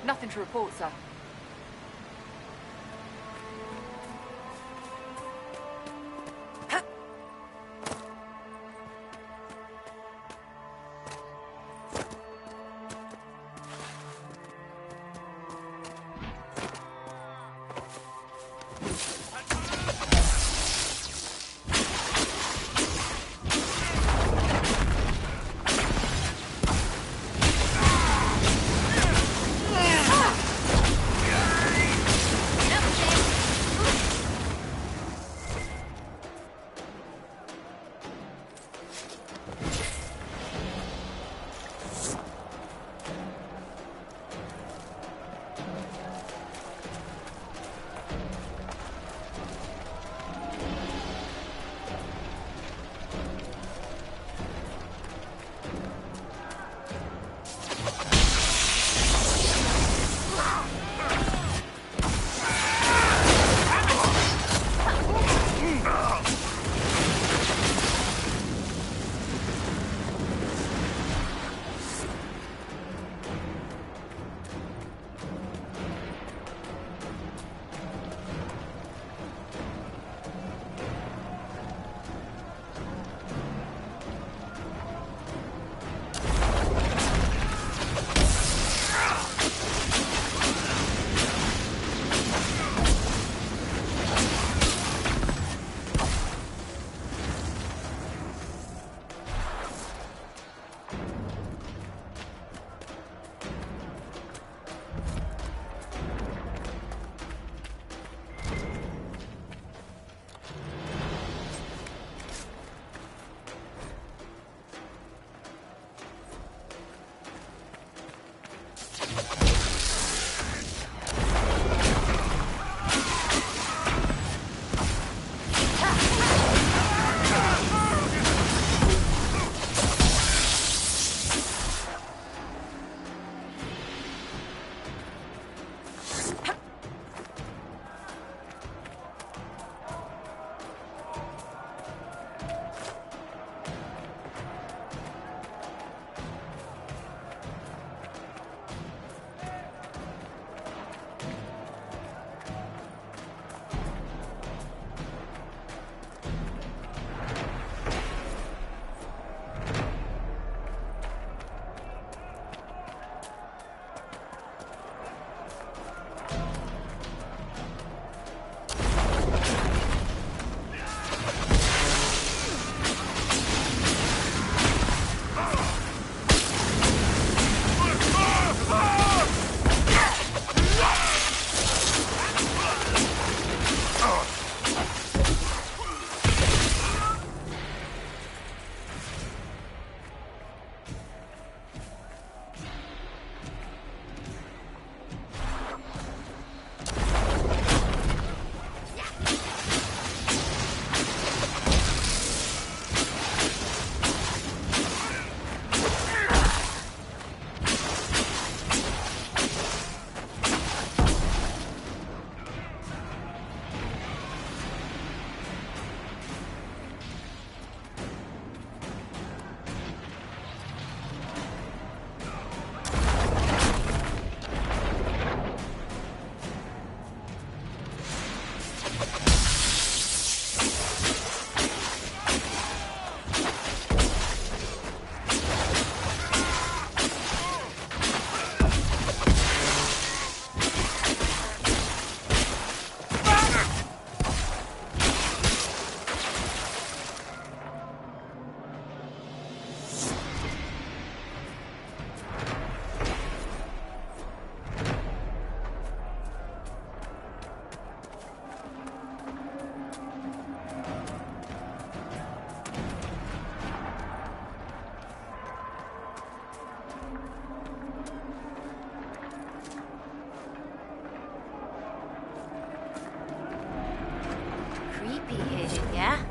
Nothing to report, sir. happy here, yeah?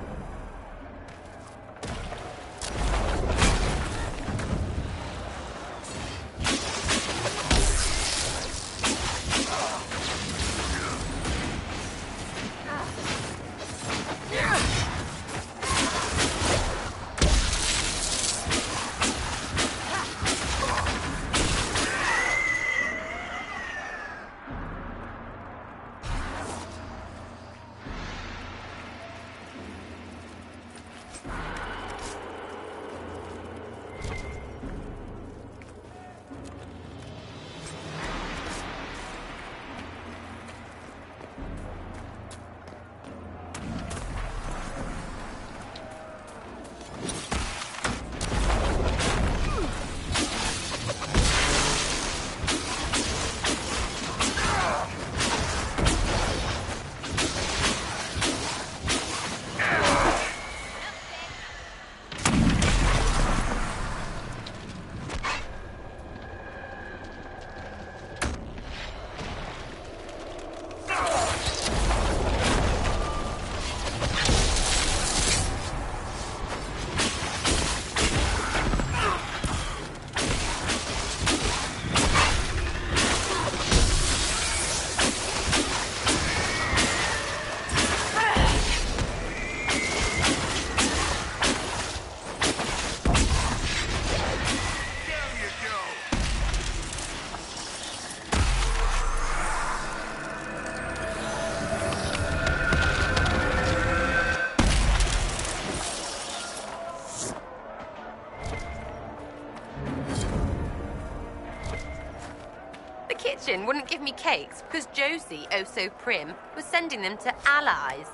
Wouldn't give me cakes because Josie, oh so prim, was sending them to allies.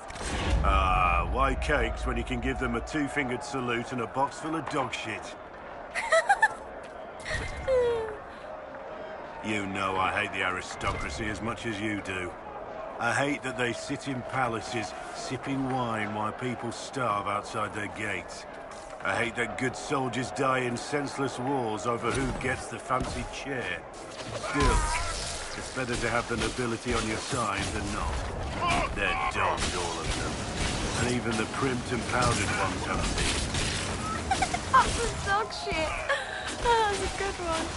Why cakes when you can give them a two-fingered salute and a box full of dog shit? You know I hate the aristocracy as much as you do. I hate that they sit in palaces, sipping wine while people starve outside their gates. I hate that good soldiers die in senseless wars over who gets the fancy chair. Still, it's better to have the nobility on your side than not. They're dogs, all of them. And even the primped and powdered ones have feet. That's the dog shit. Oh, that's a good one.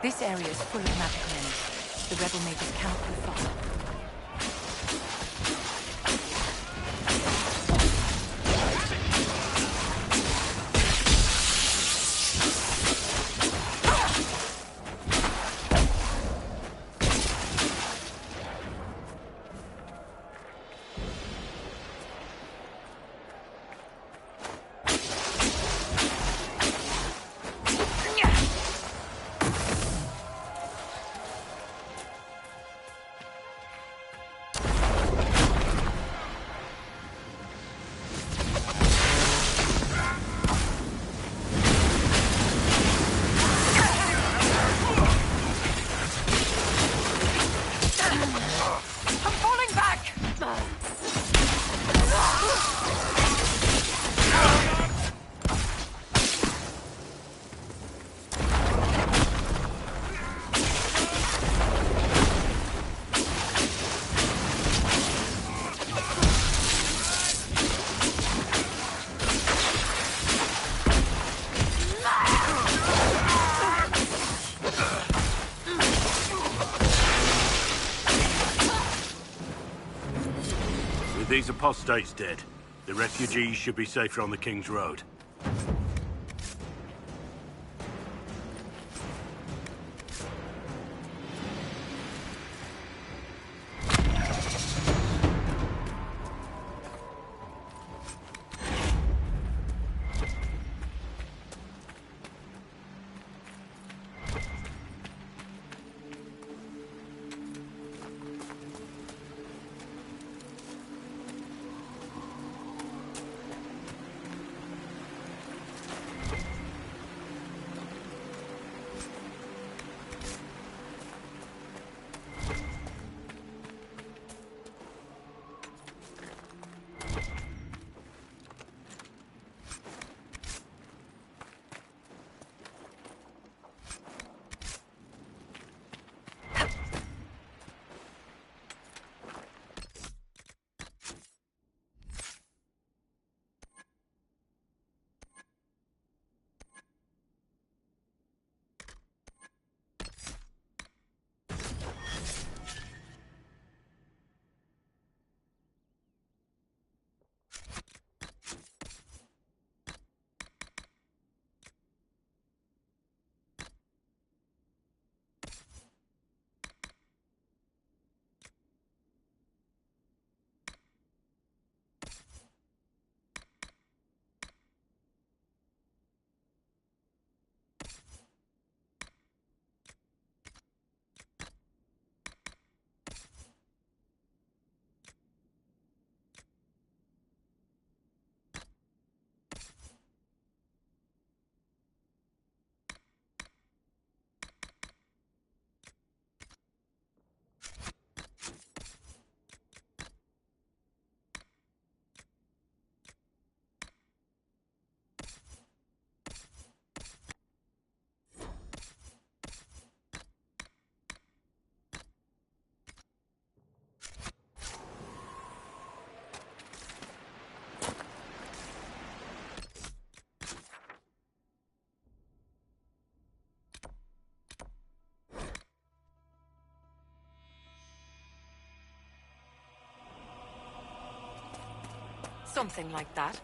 This area is full of magical enemies. The rebel mages cannot be far. These apostates dead. The refugees should be safer on the King's Road. Something like that.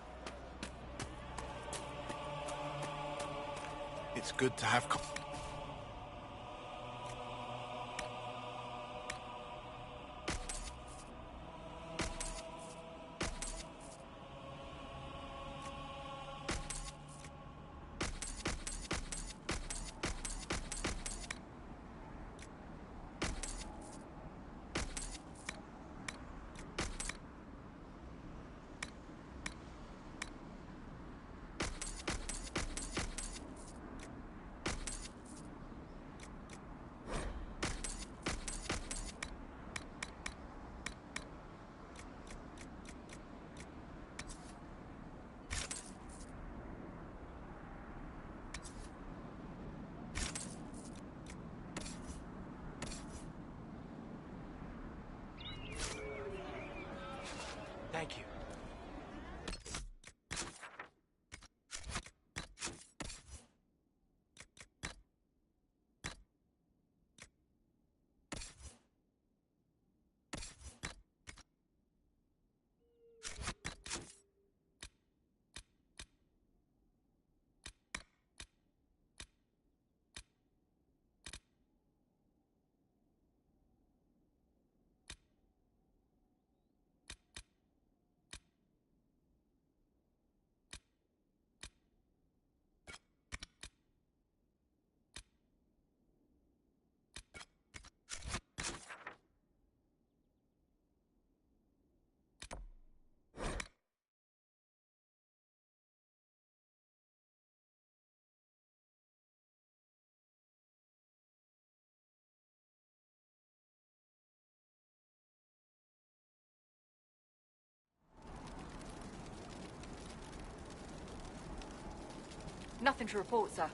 It's good to have... Thank you. Nothing to report, sir.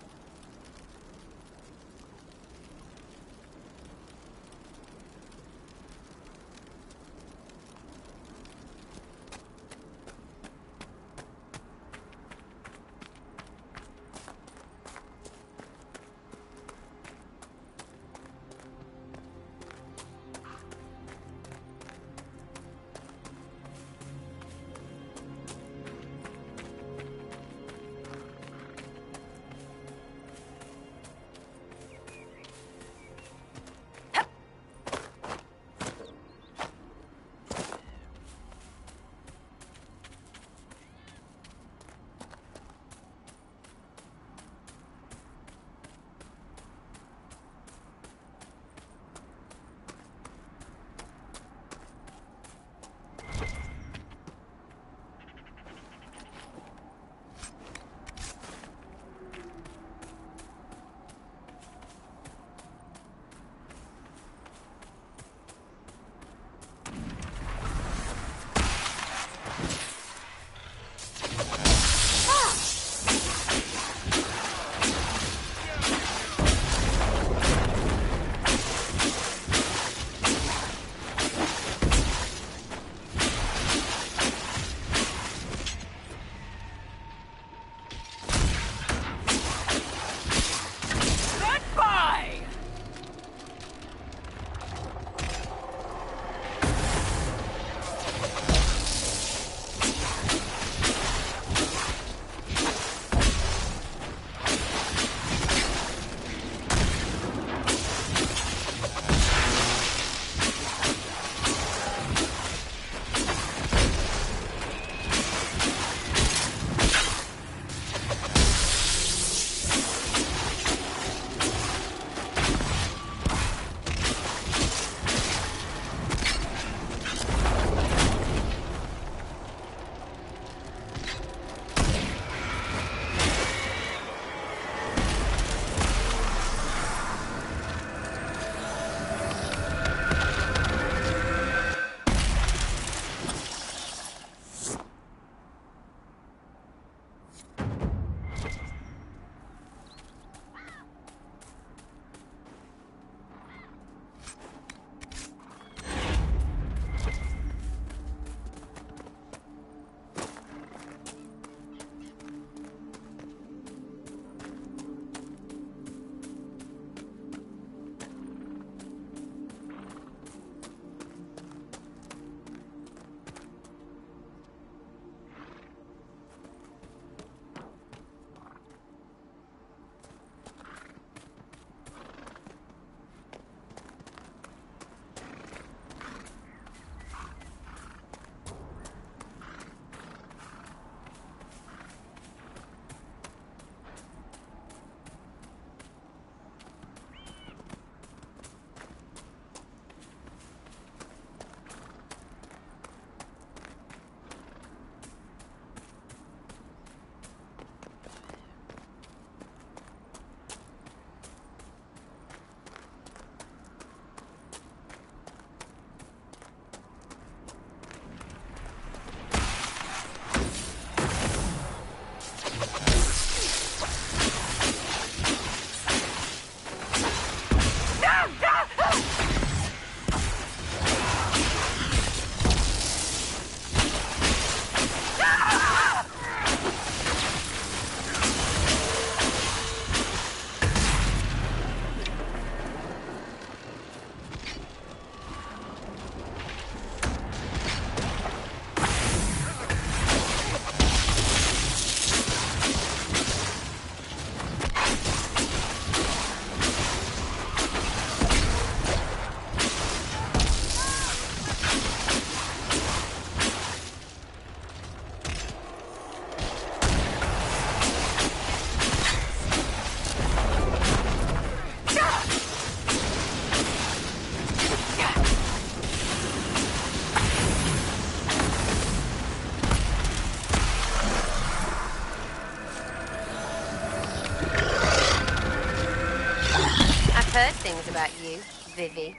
things about you, Vivi.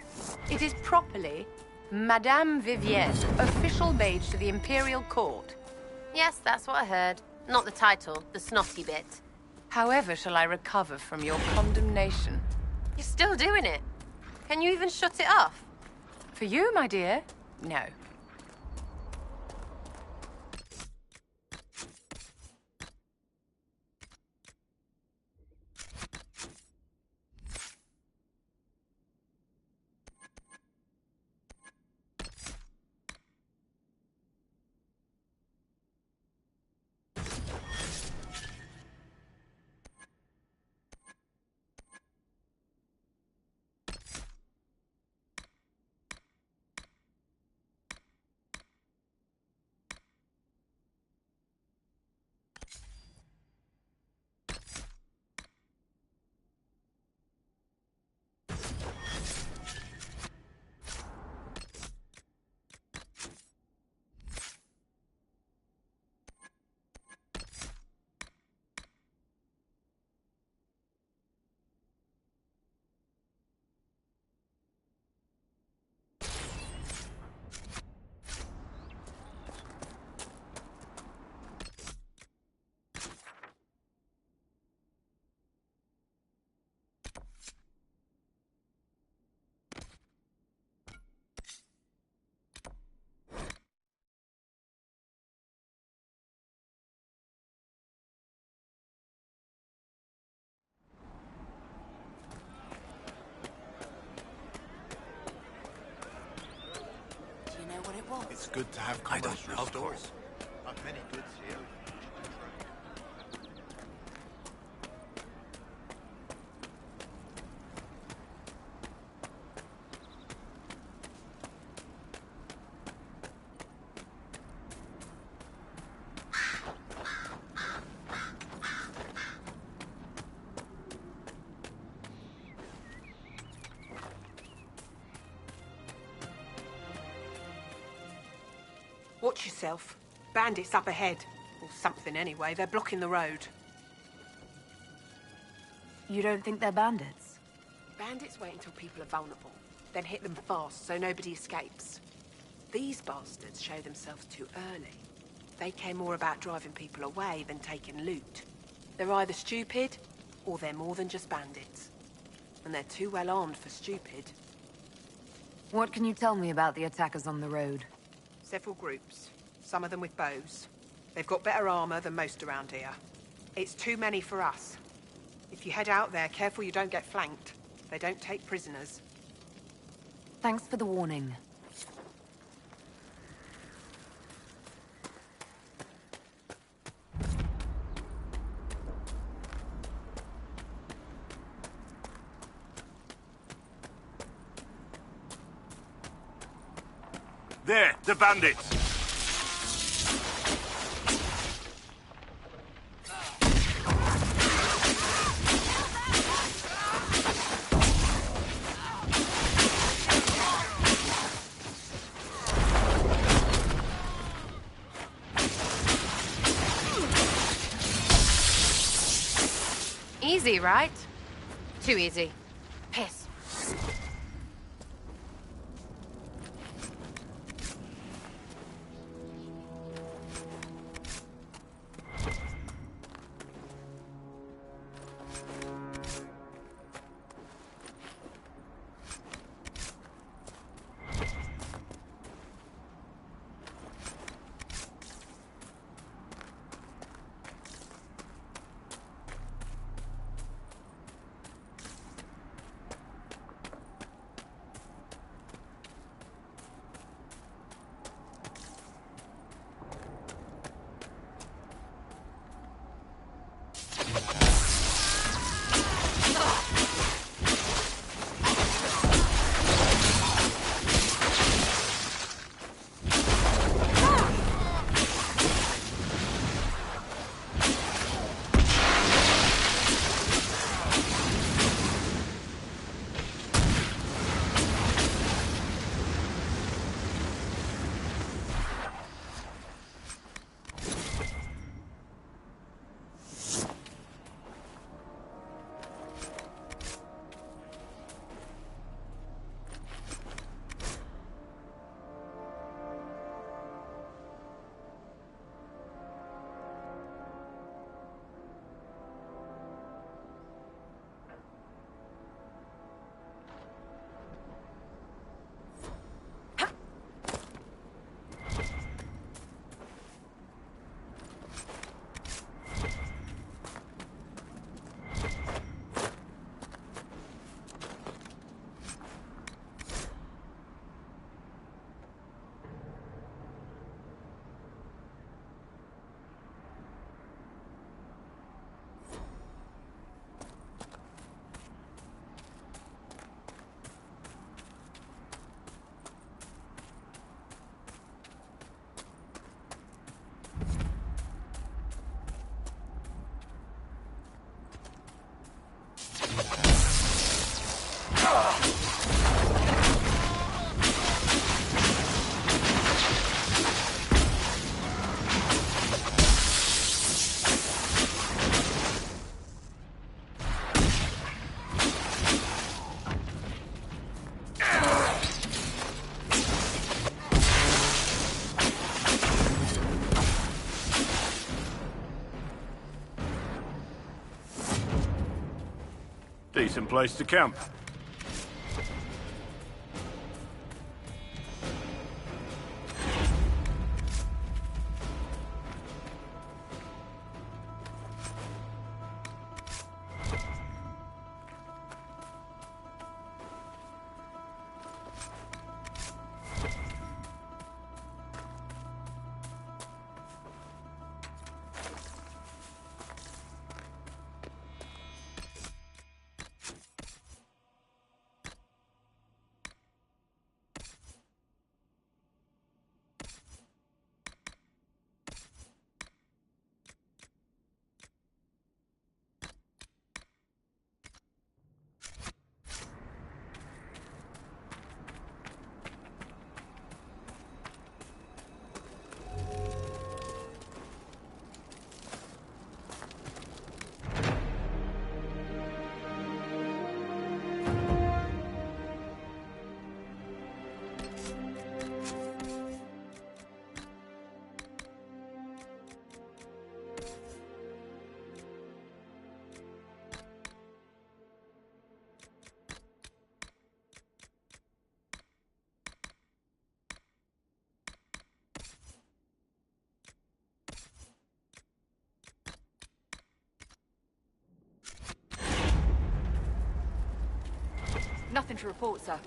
It is properly Madame Vivienne, official mage to the Imperial Court. Yes, that's what I heard. Not the title, the snotty bit. However shall I recover from your condemnation? You're still doing it. Can you even shut it off? For you, my dear, no. It's good to have commerce restored. Of course. Not many goods here. Watch yourself. Bandits up ahead. Or something anyway. They're blocking the road. You don't think they're bandits? Bandits wait until people are vulnerable, then hit them fast so nobody escapes. These bastards show themselves too early. They care more about driving people away than taking loot. They're either stupid, or they're more than just bandits. And they're too well armed for stupid. What can you tell me about the attackers on the road? Several groups, some of them with bows. They've got better armor than most around here. It's too many for us. If you head out there, careful you don't get flanked. They don't take prisoners. Thanks for the warning. There, the bandits! Easy, right? Too easy. Piss. Decent place to camp. Nothing to report, sir.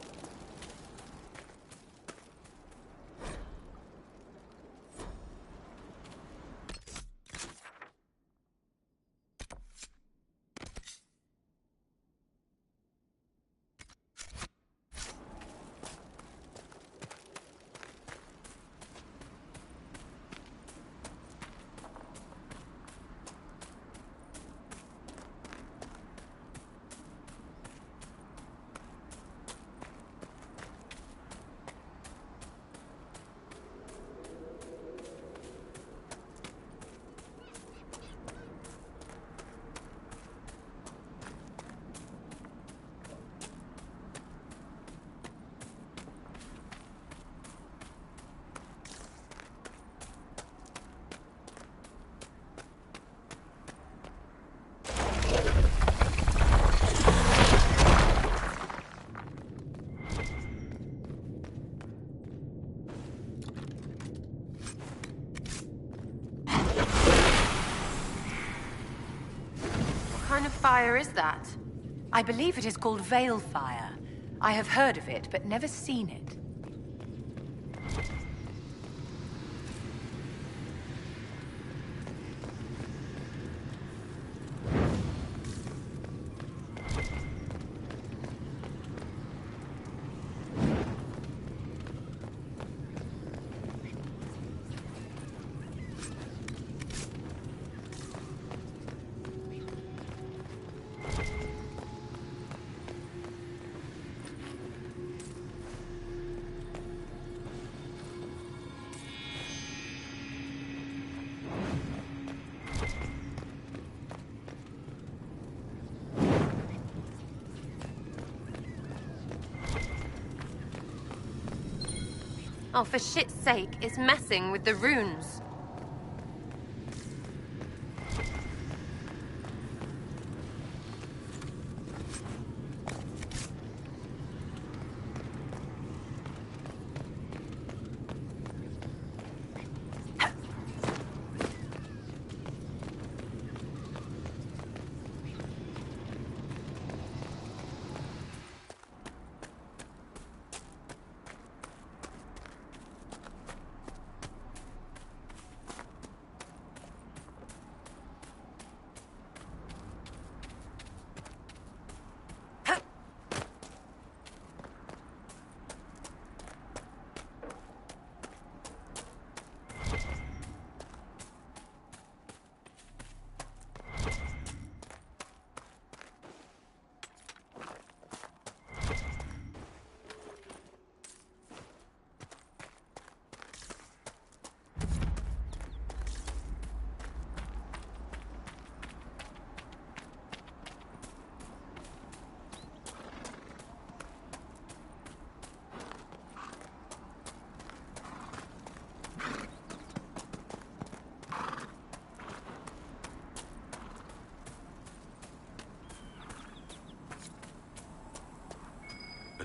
What kind of fire is that? I believe it is called Veil Fire. I have heard of it, but never seen it. Oh, for shit's sake, it's messing with the runes.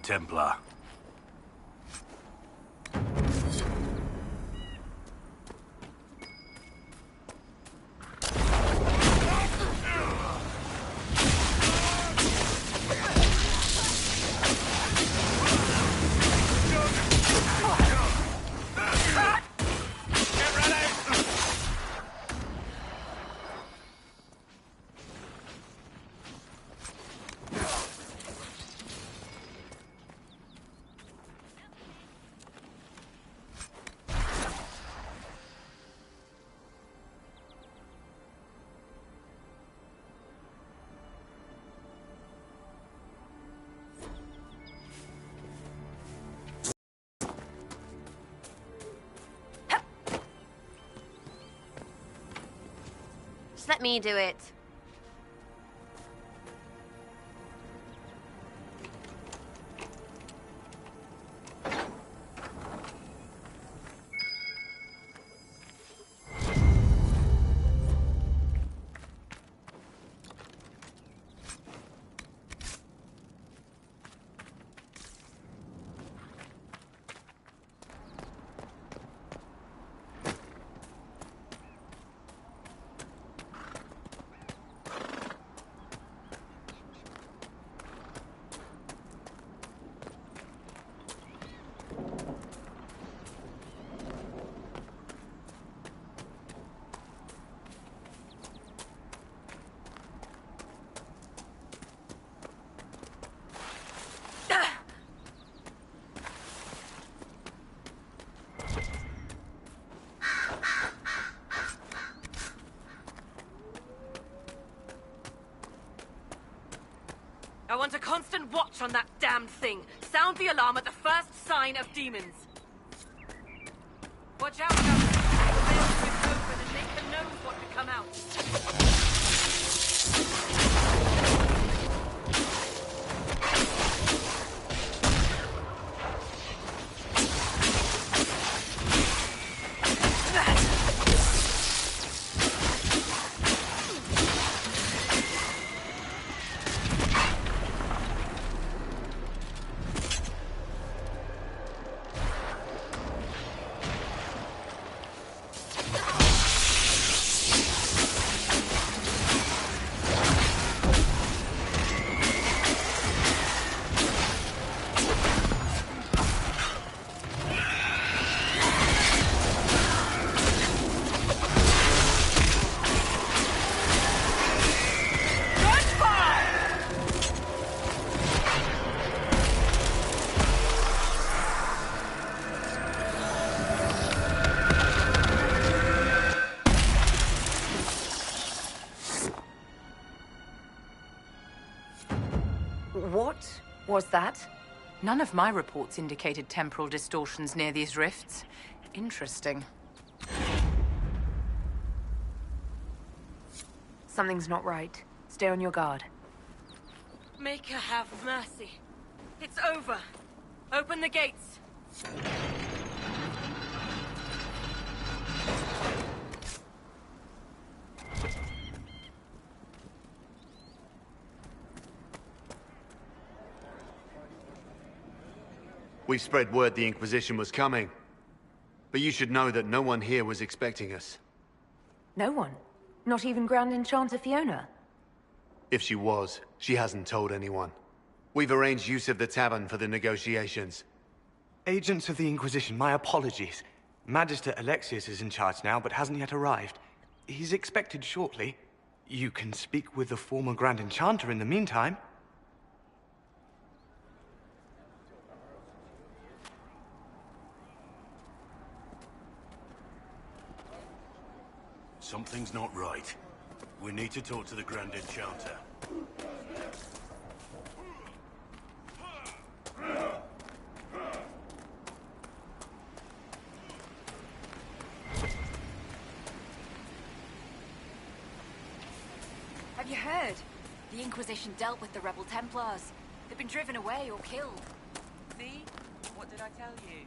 Templar. Just let me do it. I want a constant watch on that damned thing. Sound the alarm at the first sign of demons. Watch out, Governor. The veils swing open and Nathan knows what could come out. What was that? None of my reports indicated temporal distortions near these rifts. Interesting. Something's not right. Stay on your guard. Make her have mercy. It's over. Open the gates. We spread word the Inquisition was coming. But you should know that no one here was expecting us. No one? Not even Grand Enchanter Fiona? If she was, she hasn't told anyone. We've arranged use of the tavern for the negotiations. Agents of the Inquisition, my apologies. Magister Alexius is in charge now, but hasn't yet arrived. He's expected shortly. You can speak with the former Grand Enchanter in the meantime. Something's not right. We need to talk to the Grand Enchanter. Have you heard? The Inquisition dealt with the rebel Templars. They've been driven away or killed. See? What did I tell you?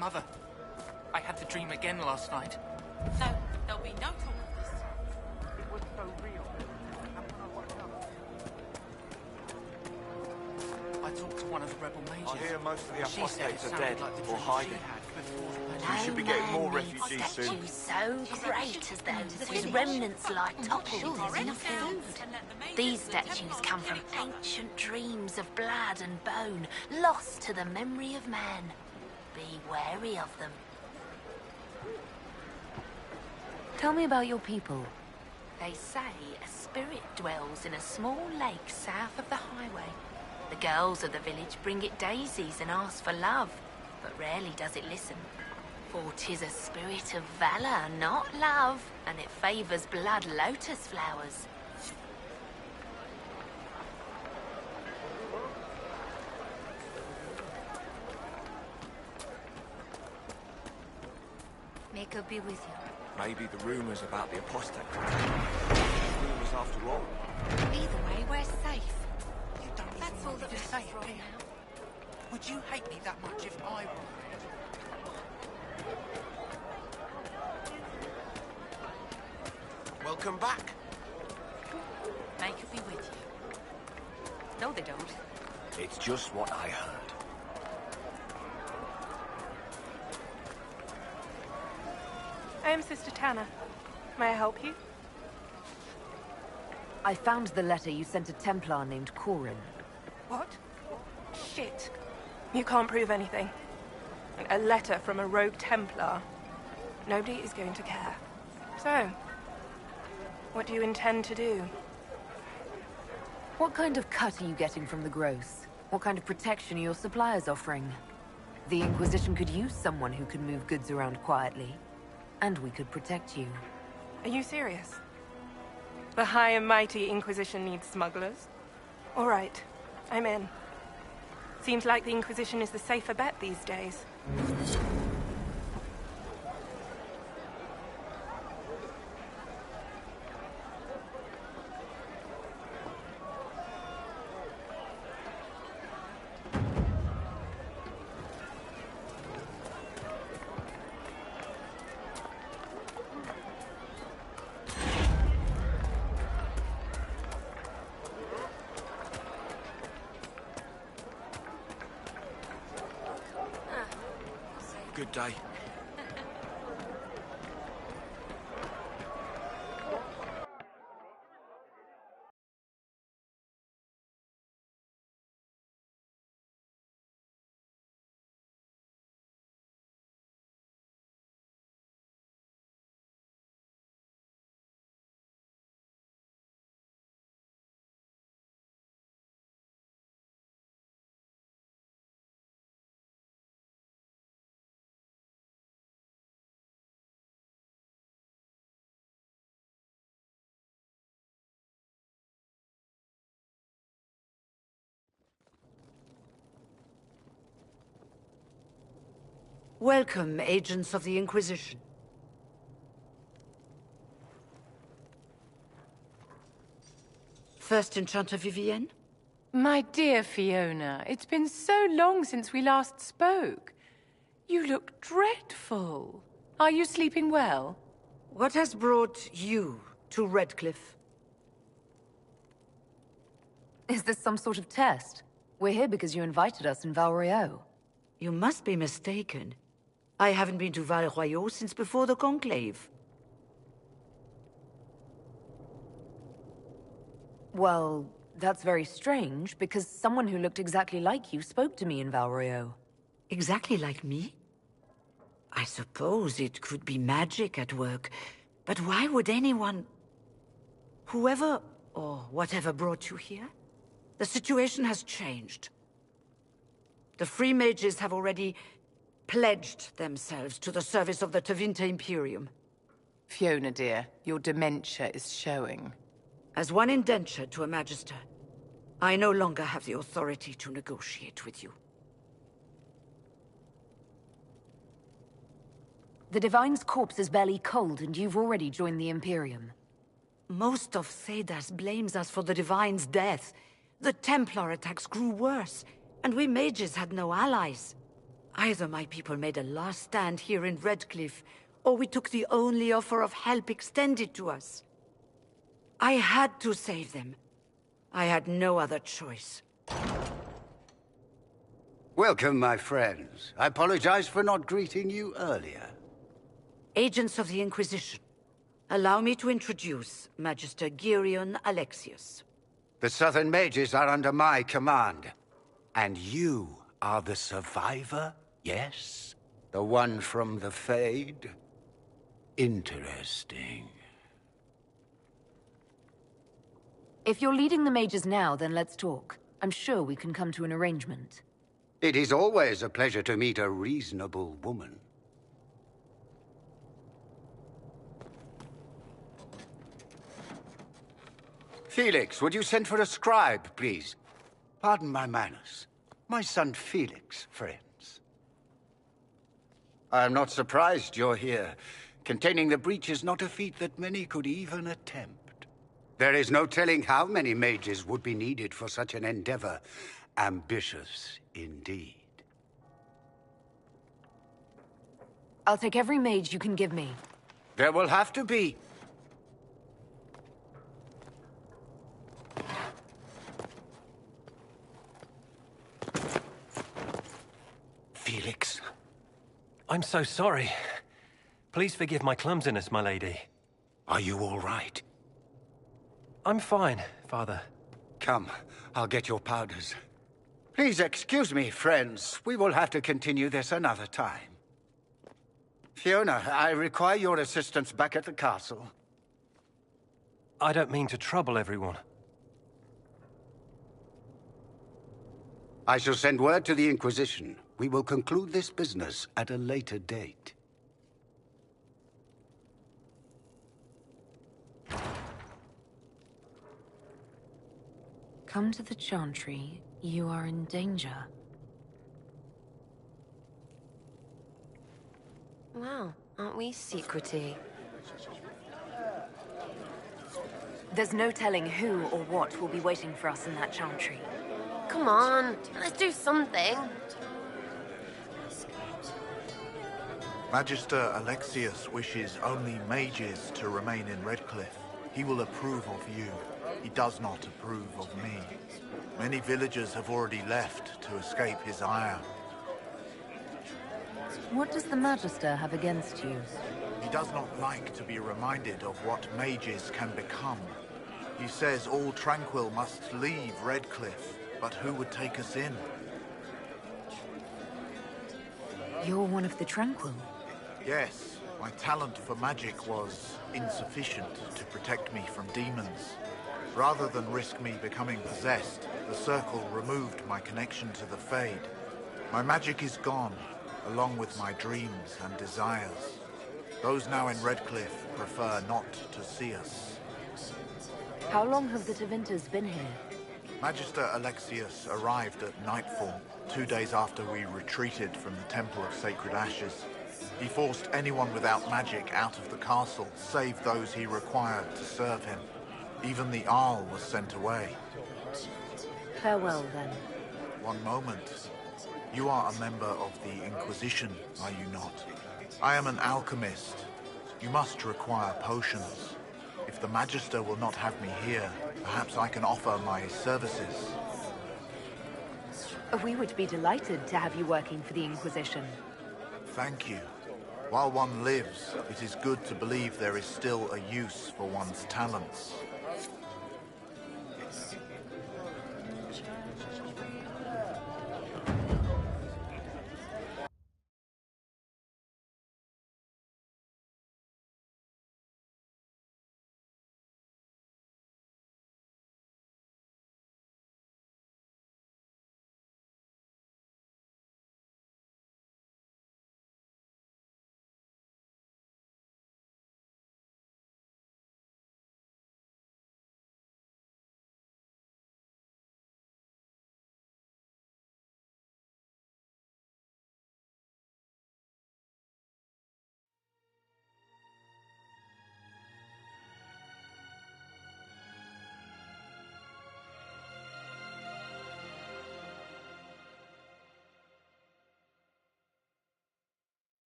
Mother, I had the dream again last night. No, there'll be no talk of this. It was so real. I talked to one of the rebel mages. I hear most of the She said it apostates are sounded dead like the or dream hiding. she had before. We should be getting more refugees soon. So great as those, whose remnants lie toppled in food. These statues come from ancient dreams of blood and bone, lost to the memory of man. Be wary of them. Tell me about your people. They say a spirit dwells in a small lake south of the highway. The girls of the village bring it daisies and ask for love, but rarely does it listen. For 'tis a spirit of valor, not love, and it favors blood lotus flowers. May God be with you. Maybe the rumors about the apostate. Rumors after all. Either way, we're safe. You don't even That's all want me that to say matters it, right do you? now. Would you hate me that much if I were? Welcome back. May God be with you. No, they don't. It's just what I heard. I am Sister Tanner. May I help you? I found the letter you sent a Templar named Corin. What? Shit. You can't prove anything. A letter from a rogue Templar. Nobody is going to care. So, what do you intend to do? What kind of cut are you getting from the gross? What kind of protection are your suppliers offering? The Inquisition could use someone who can move goods around quietly. And we could protect you. Are you serious? The High and Mighty Inquisition needs smugglers? All right, I'm in. Seems like the Inquisition is the safer bet these days. Good day. Welcome, agents of the Inquisition. First Enchanter Vivienne? My dear Fiona, it's been so long since we last spoke. You look dreadful. Are you sleeping well? What has brought you to Redcliffe? Is this some sort of test? We're here because you invited us in Val Royeaux. You must be mistaken. I haven't been to Val Royeaux since before the Conclave. Well, that's very strange, because someone who looked exactly like you spoke to me in Val Royeaux. Exactly like me? I suppose it could be magic at work, but why would anyone... Whoever or whatever brought you here? The situation has changed. The Free Mages have already pledged themselves to the service of the Tevinter Imperium. Fiona, dear, your dementia is showing. As one indenture to a Magister, I no longer have the authority to negotiate with you. The Divine's corpse is barely cold, and you've already joined the Imperium. Most of Thedas blames us for the Divine's death. The Templar attacks grew worse, and we mages had no allies. Either my people made a last stand here in Redcliffe, or we took the only offer of help extended to us. I had to save them. I had no other choice. Welcome, my friends. I apologize for not greeting you earlier. Agents of the Inquisition, allow me to introduce Magister Girion Alexius. The Southern Mages are under my command. And you are the survivor, yes? The one from the Fade? Interesting. If you're leading the mages now, then let's talk. I'm sure we can come to an arrangement. It is always a pleasure to meet a reasonable woman. Felix, would you send for a scribe, please? Pardon my manners. My son Felix, friends. I am not surprised you're here. Containing the breach is not a feat that many could even attempt. There is no telling how many mages would be needed for such an endeavor. Ambitious, indeed. I'll take every mage you can give me. There will have to be. Felix. I'm so sorry. Please forgive my clumsiness, my lady. Are you all right? I'm fine, Father. Come, I'll get your powders. Please excuse me, friends. We will have to continue this another time. Fiona, I require your assistance back at the castle. I don't mean to trouble everyone. I shall send word to the Inquisition. We will conclude this business at a later date. Come to the Chantry. You are in danger. Wow, aren't we secrety? There's no telling who or what will be waiting for us in that Chantry. Come on, let's do something. Magister Alexius wishes only mages to remain in Redcliffe. He will approve of you. He does not approve of me. Many villagers have already left to escape his ire. What does the Magister have against you? He does not like to be reminded of what mages can become. He says all Tranquil must leave Redcliffe, but who would take us in? You're one of the Tranquil. Yes, my talent for magic was insufficient to protect me from demons. Rather than risk me becoming possessed, the Circle removed my connection to the Fade. My magic is gone, along with my dreams and desires. Those now in Redcliffe prefer not to see us. How long have the Tevinters been here? Magister Alexius arrived at nightfall, 2 days after we retreated from the Temple of Sacred Ashes. He forced anyone without magic out of the castle, save those he required to serve him. Even the Arl was sent away. Farewell, then. One moment. You are a member of the Inquisition, are you not? I am an alchemist. You must require potions. If the Magister will not have me here, perhaps I can offer my services. We would be delighted to have you working for the Inquisition. Thank you. While one lives, it is good to believe there is still a use for one's talents.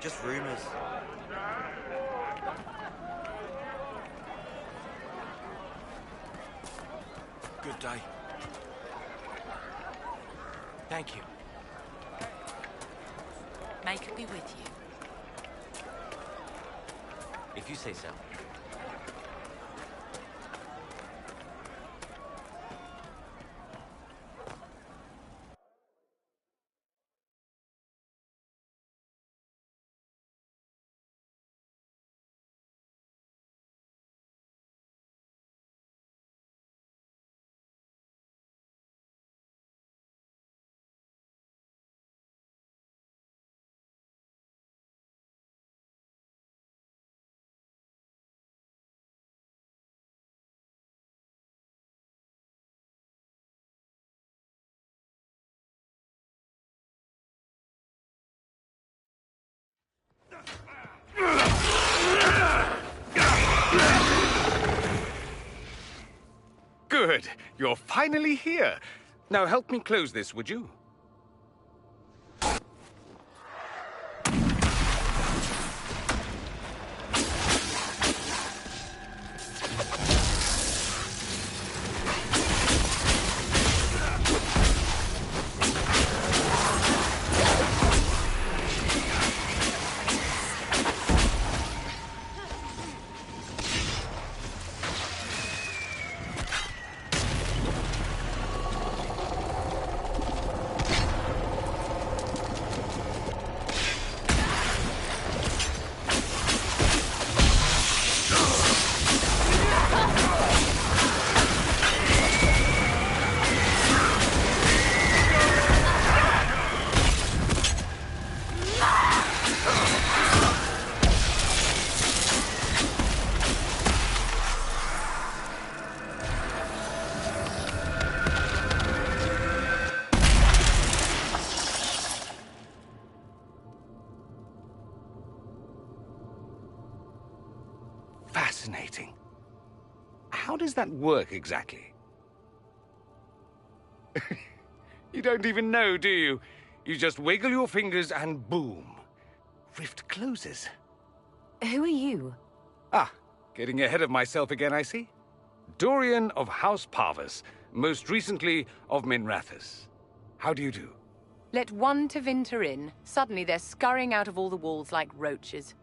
Just rumors. Good day. Thank you. May it be with you. If you say so. Good. You're finally here. Now help me close this, would you? Fascinating. How does that work exactly? You don't even know, do you? You just wiggle your fingers and boom. Rift closes. Who are you? Ah, getting ahead of myself again, I see. Dorian of House Parvus, most recently of Minrathous. How do you do? Let one Tevinter in. Suddenly they're scurrying out of all the walls like roaches.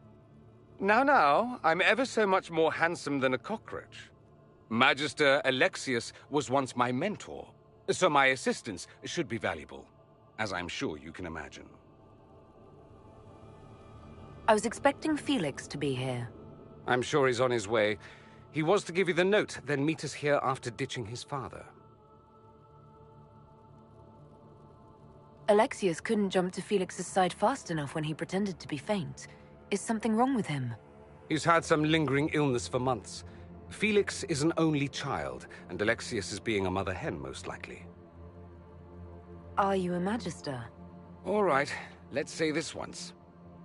Now, I'm ever so much more handsome than a cockroach. Magister Alexius was once my mentor, so my assistance should be valuable, as I'm sure you can imagine. I was expecting Felix to be here. I'm sure he's on his way. He was to give you the note, then meet us here after ditching his father. Alexius couldn't jump to Felix's side fast enough when he pretended to be faint. Is something wrong with him? He's had some lingering illness for months. Felix is an only child, and Alexius is being a mother hen, most likely. Are you a Magister? All right, let's say this once.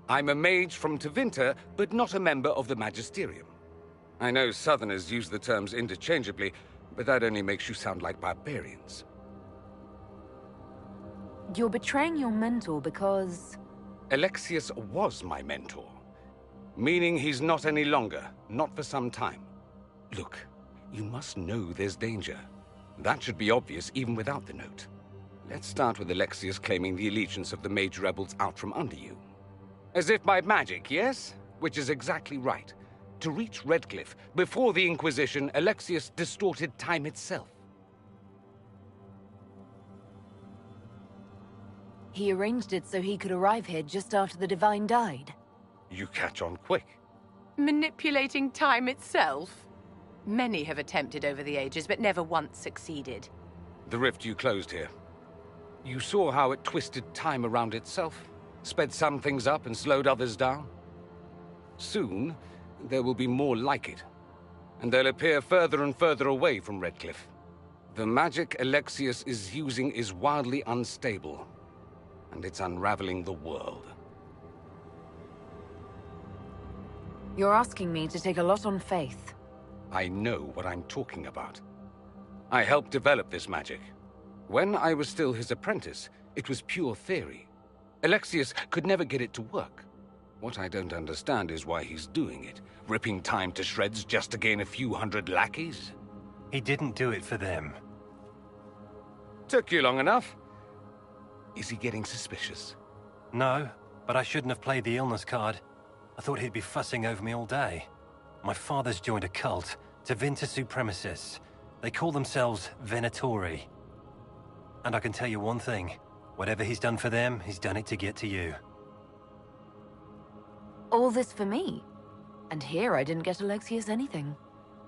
I'm a mage from Tevinter, but not a member of the Magisterium. I know Southerners use the terms interchangeably, but that only makes you sound like barbarians. You're betraying your mentor because... Alexius was my mentor. Meaning he's not any longer, not for some time. Look, you must know there's danger. That should be obvious even without the note. Let's start with Alexius claiming the allegiance of the mage rebels out from under you. As if by magic, yes? Which is exactly right. To reach Redcliffe, before the Inquisition, Alexius distorted time itself. He arranged it so he could arrive here just after the Divine died. You catch on quick. Manipulating time itself? Many have attempted over the ages, but never once succeeded. The rift you closed here. You saw how it twisted time around itself, sped some things up and slowed others down. Soon, there will be more like it, and they'll appear further and further away from Redcliffe. The magic Alexius is using is wildly unstable, and it's unraveling the world. You're asking me to take a lot on faith. I know what I'm talking about. I helped develop this magic. When I was still his apprentice, it was pure theory. Alexius could never get it to work. What I don't understand is why he's doing it. Ripping time to shreds just to gain a few hundred lackeys? He didn't do it for them. Took you long enough. Is he getting suspicious? No, but I shouldn't have played the illness card. I thought he'd be fussing over me all day. My father's joined a cult, Tevinter Supremacists. They call themselves Venatori. And I can tell you one thing. Whatever he's done for them, he's done it to get to you. All this for me? And here I didn't get Alexius anything.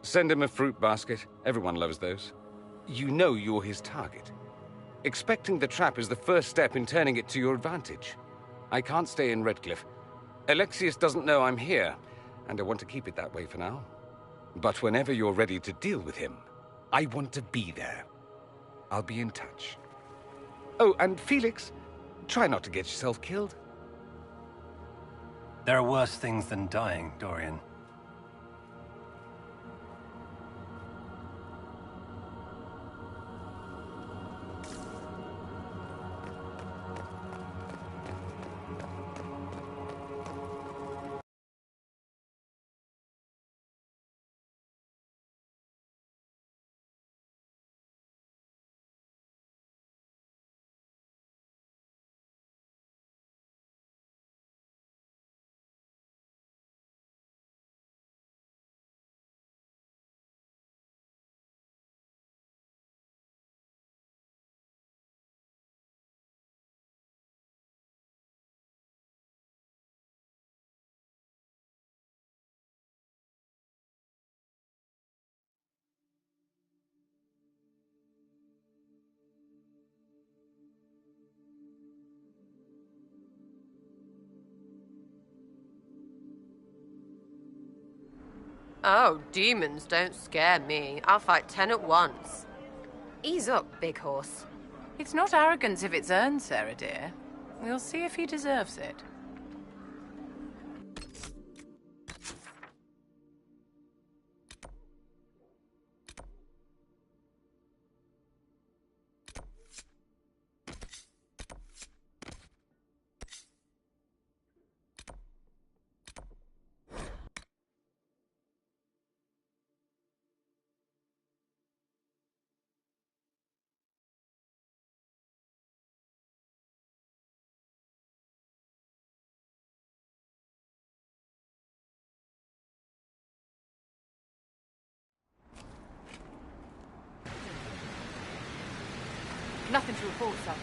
Send him a fruit basket. Everyone loves those. You know you're his target. Expecting the trap is the first step in turning it to your advantage. I can't stay in Redcliffe. Alexius doesn't know I'm here, and I want to keep it that way for now. But whenever you're ready to deal with him, I want to be there. I'll be in touch. Oh, and Felix, try not to get yourself killed. There are worse things than dying, Dorian. Oh, demons don't scare me. I'll fight 10 at once. Ease up, big horse. It's not arrogance if it's earned, Sarah dear. We'll see if he deserves it. Nothing to report, sir.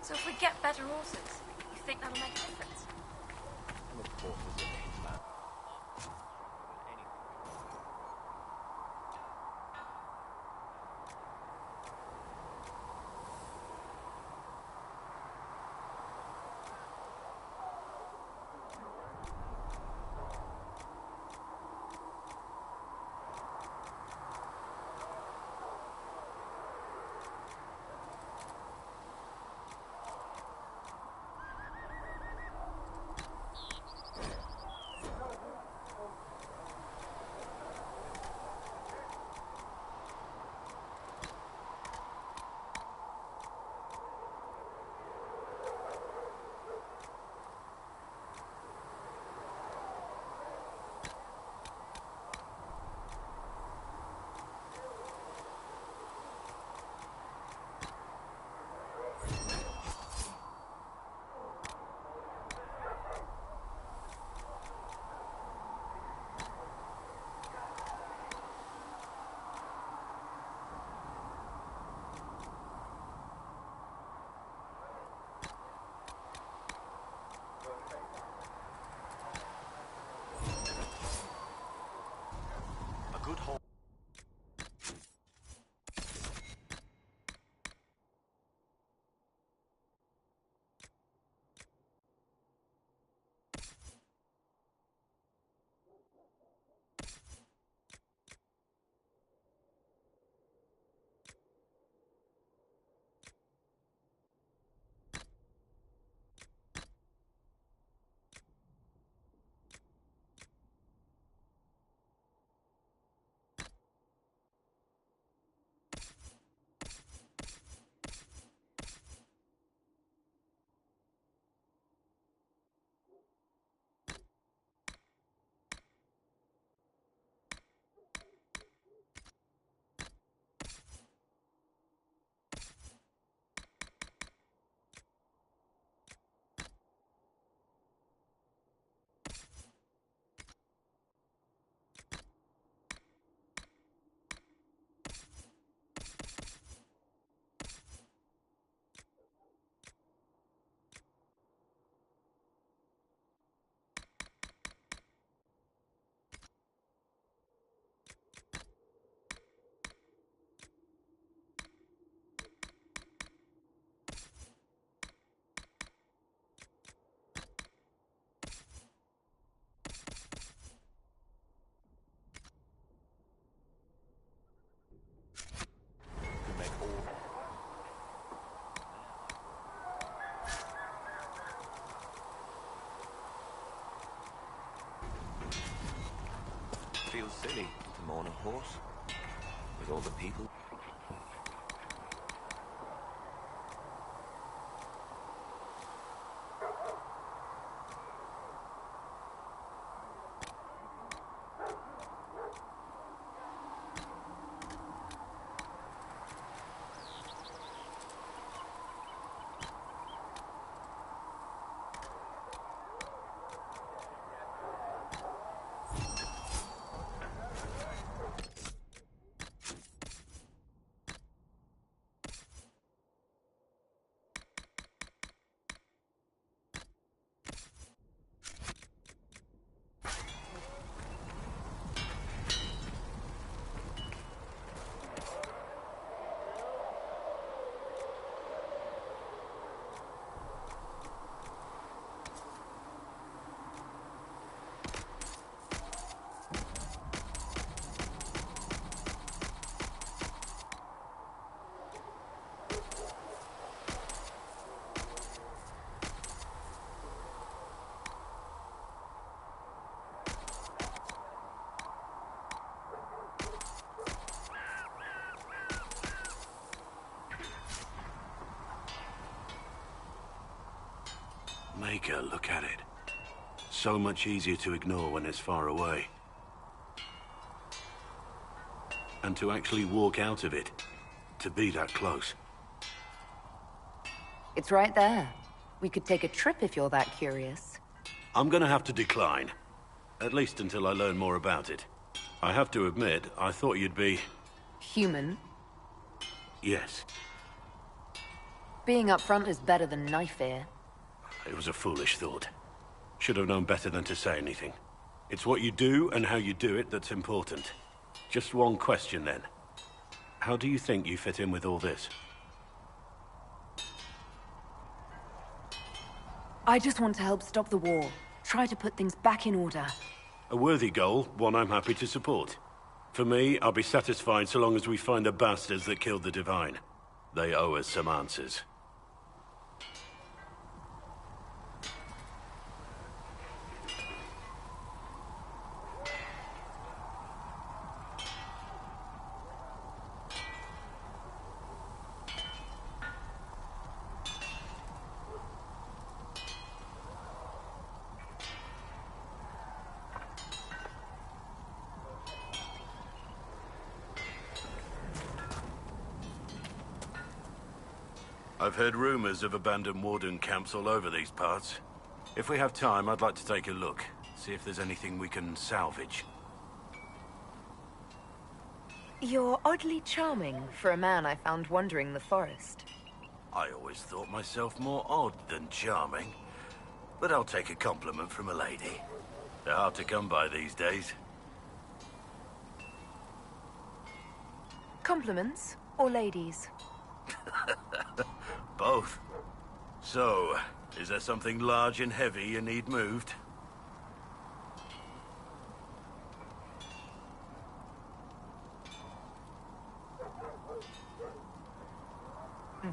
So if we get better horses, you think that'll make a difference? feels silly to mourn a horse with all the people. Maker, look at it. So much easier to ignore when it's far away. And to actually walk out of it, to be that close. It's right there. We could take a trip if you're that curious. I'm gonna have to decline. At least until I learn more about it. I have to admit, I thought you'd be... Human. Yes. Being upfront is better than knife fear. It was a foolish thought. Should have known better than to say anything. It's what you do and how you do it that's important. Just one question then. How do you think you fit in with all this? I just want to help stop the war. Try to put things back in order. A worthy goal, one I'm happy to support. For me, I'll be satisfied so long as we find the bastards that killed the Divine. They owe us some answers. I've heard rumors of abandoned warden camps all over these parts. If we have time, I'd like to take a look, see if there's anything we can salvage. You're oddly charming for a man I found wandering the forest. I always thought myself more odd than charming. But I'll take a compliment from a lady. They're hard to come by these days. Compliments or ladies? Both. So, is there something large and heavy you need moved?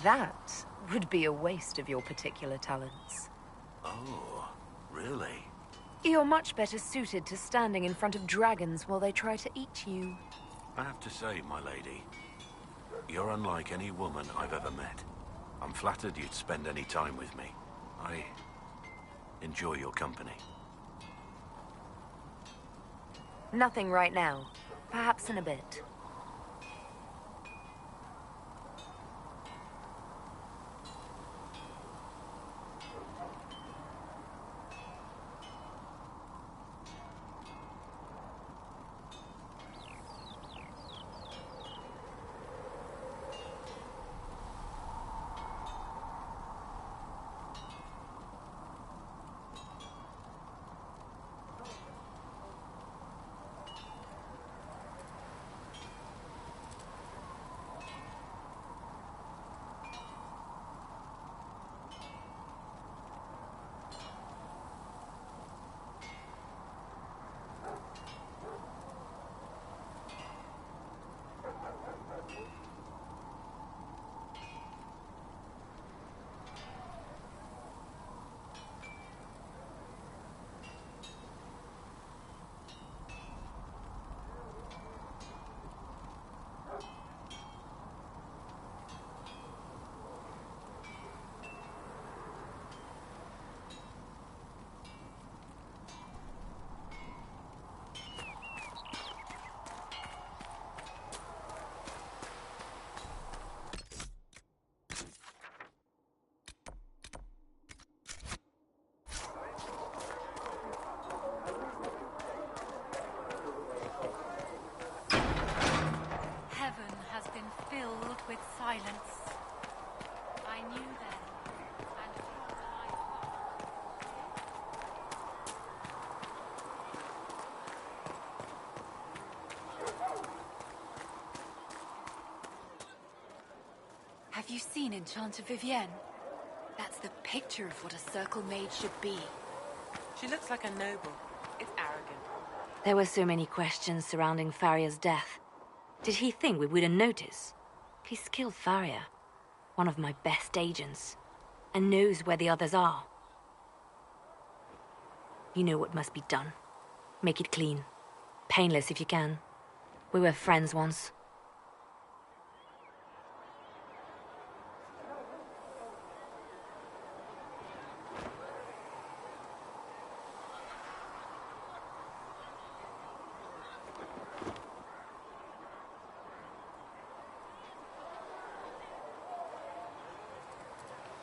That would be a waste of your particular talents. Oh, really? You're much better suited to standing in front of dragons while they try to eat you. I have to say, my lady, you're unlike any woman I've ever met. I'm flattered you'd spend any time with me. I enjoy your company. Nothing right now. Perhaps in a bit. with silence. I knew then, and thought I Have you seen Enchanter Vivienne? That's the picture of what a circle mage should be. She looks like a noble. It's arrogant. There were so many questions surrounding Faria's death. Did he think we wouldn't notice? He's killed Faria, one of my best agents, and knows where the others are. You know what must be done. Make it clean. Painless if you can. We were friends once.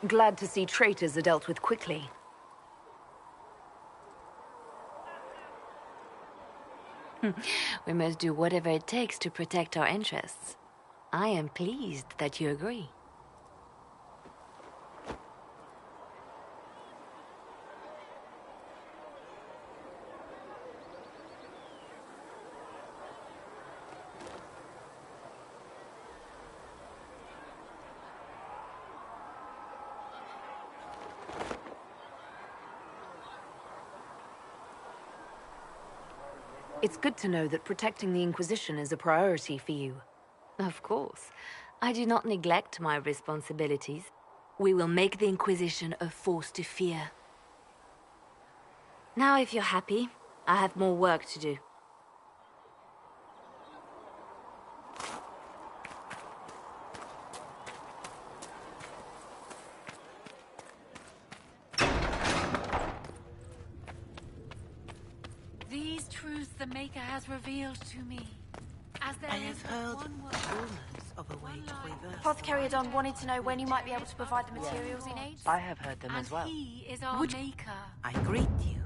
Glad to see traitors are dealt with quickly. We must do whatever it takes to protect our interests. I am pleased that you agree. It's good to know that protecting the Inquisition is a priority for you. Of course. I do not neglect my responsibilities. We will make the Inquisition a force to fear. Now, if you're happy, I have more work to do. These truths the Maker has revealed to me. As there I is have but heard one word. rumors of a way to reverse. Apothecary Adon wanted to know when you might be able to provide the materials he needs. I have heard them And as well. he is our Would- Maker. I greet you.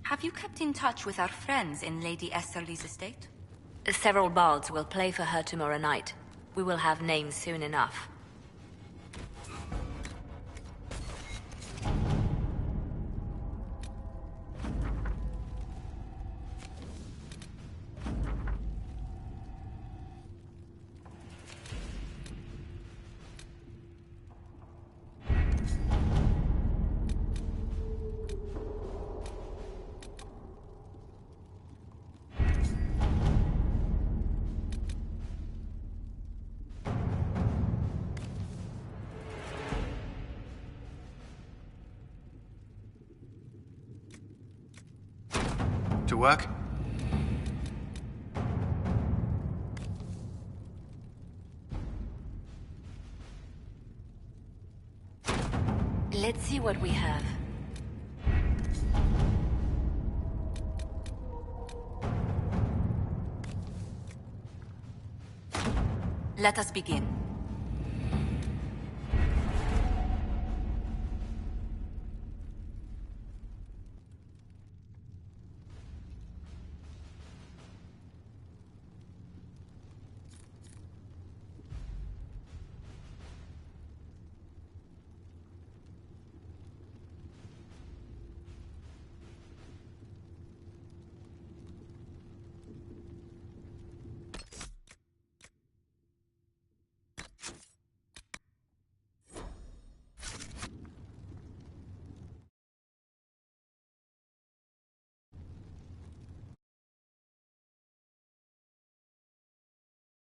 Have you kept in touch with our friends in Lady Esterly's estate? Several bards will play for her tomorrow night. We will have names soon enough. To work? Let's see what we have. Let us begin.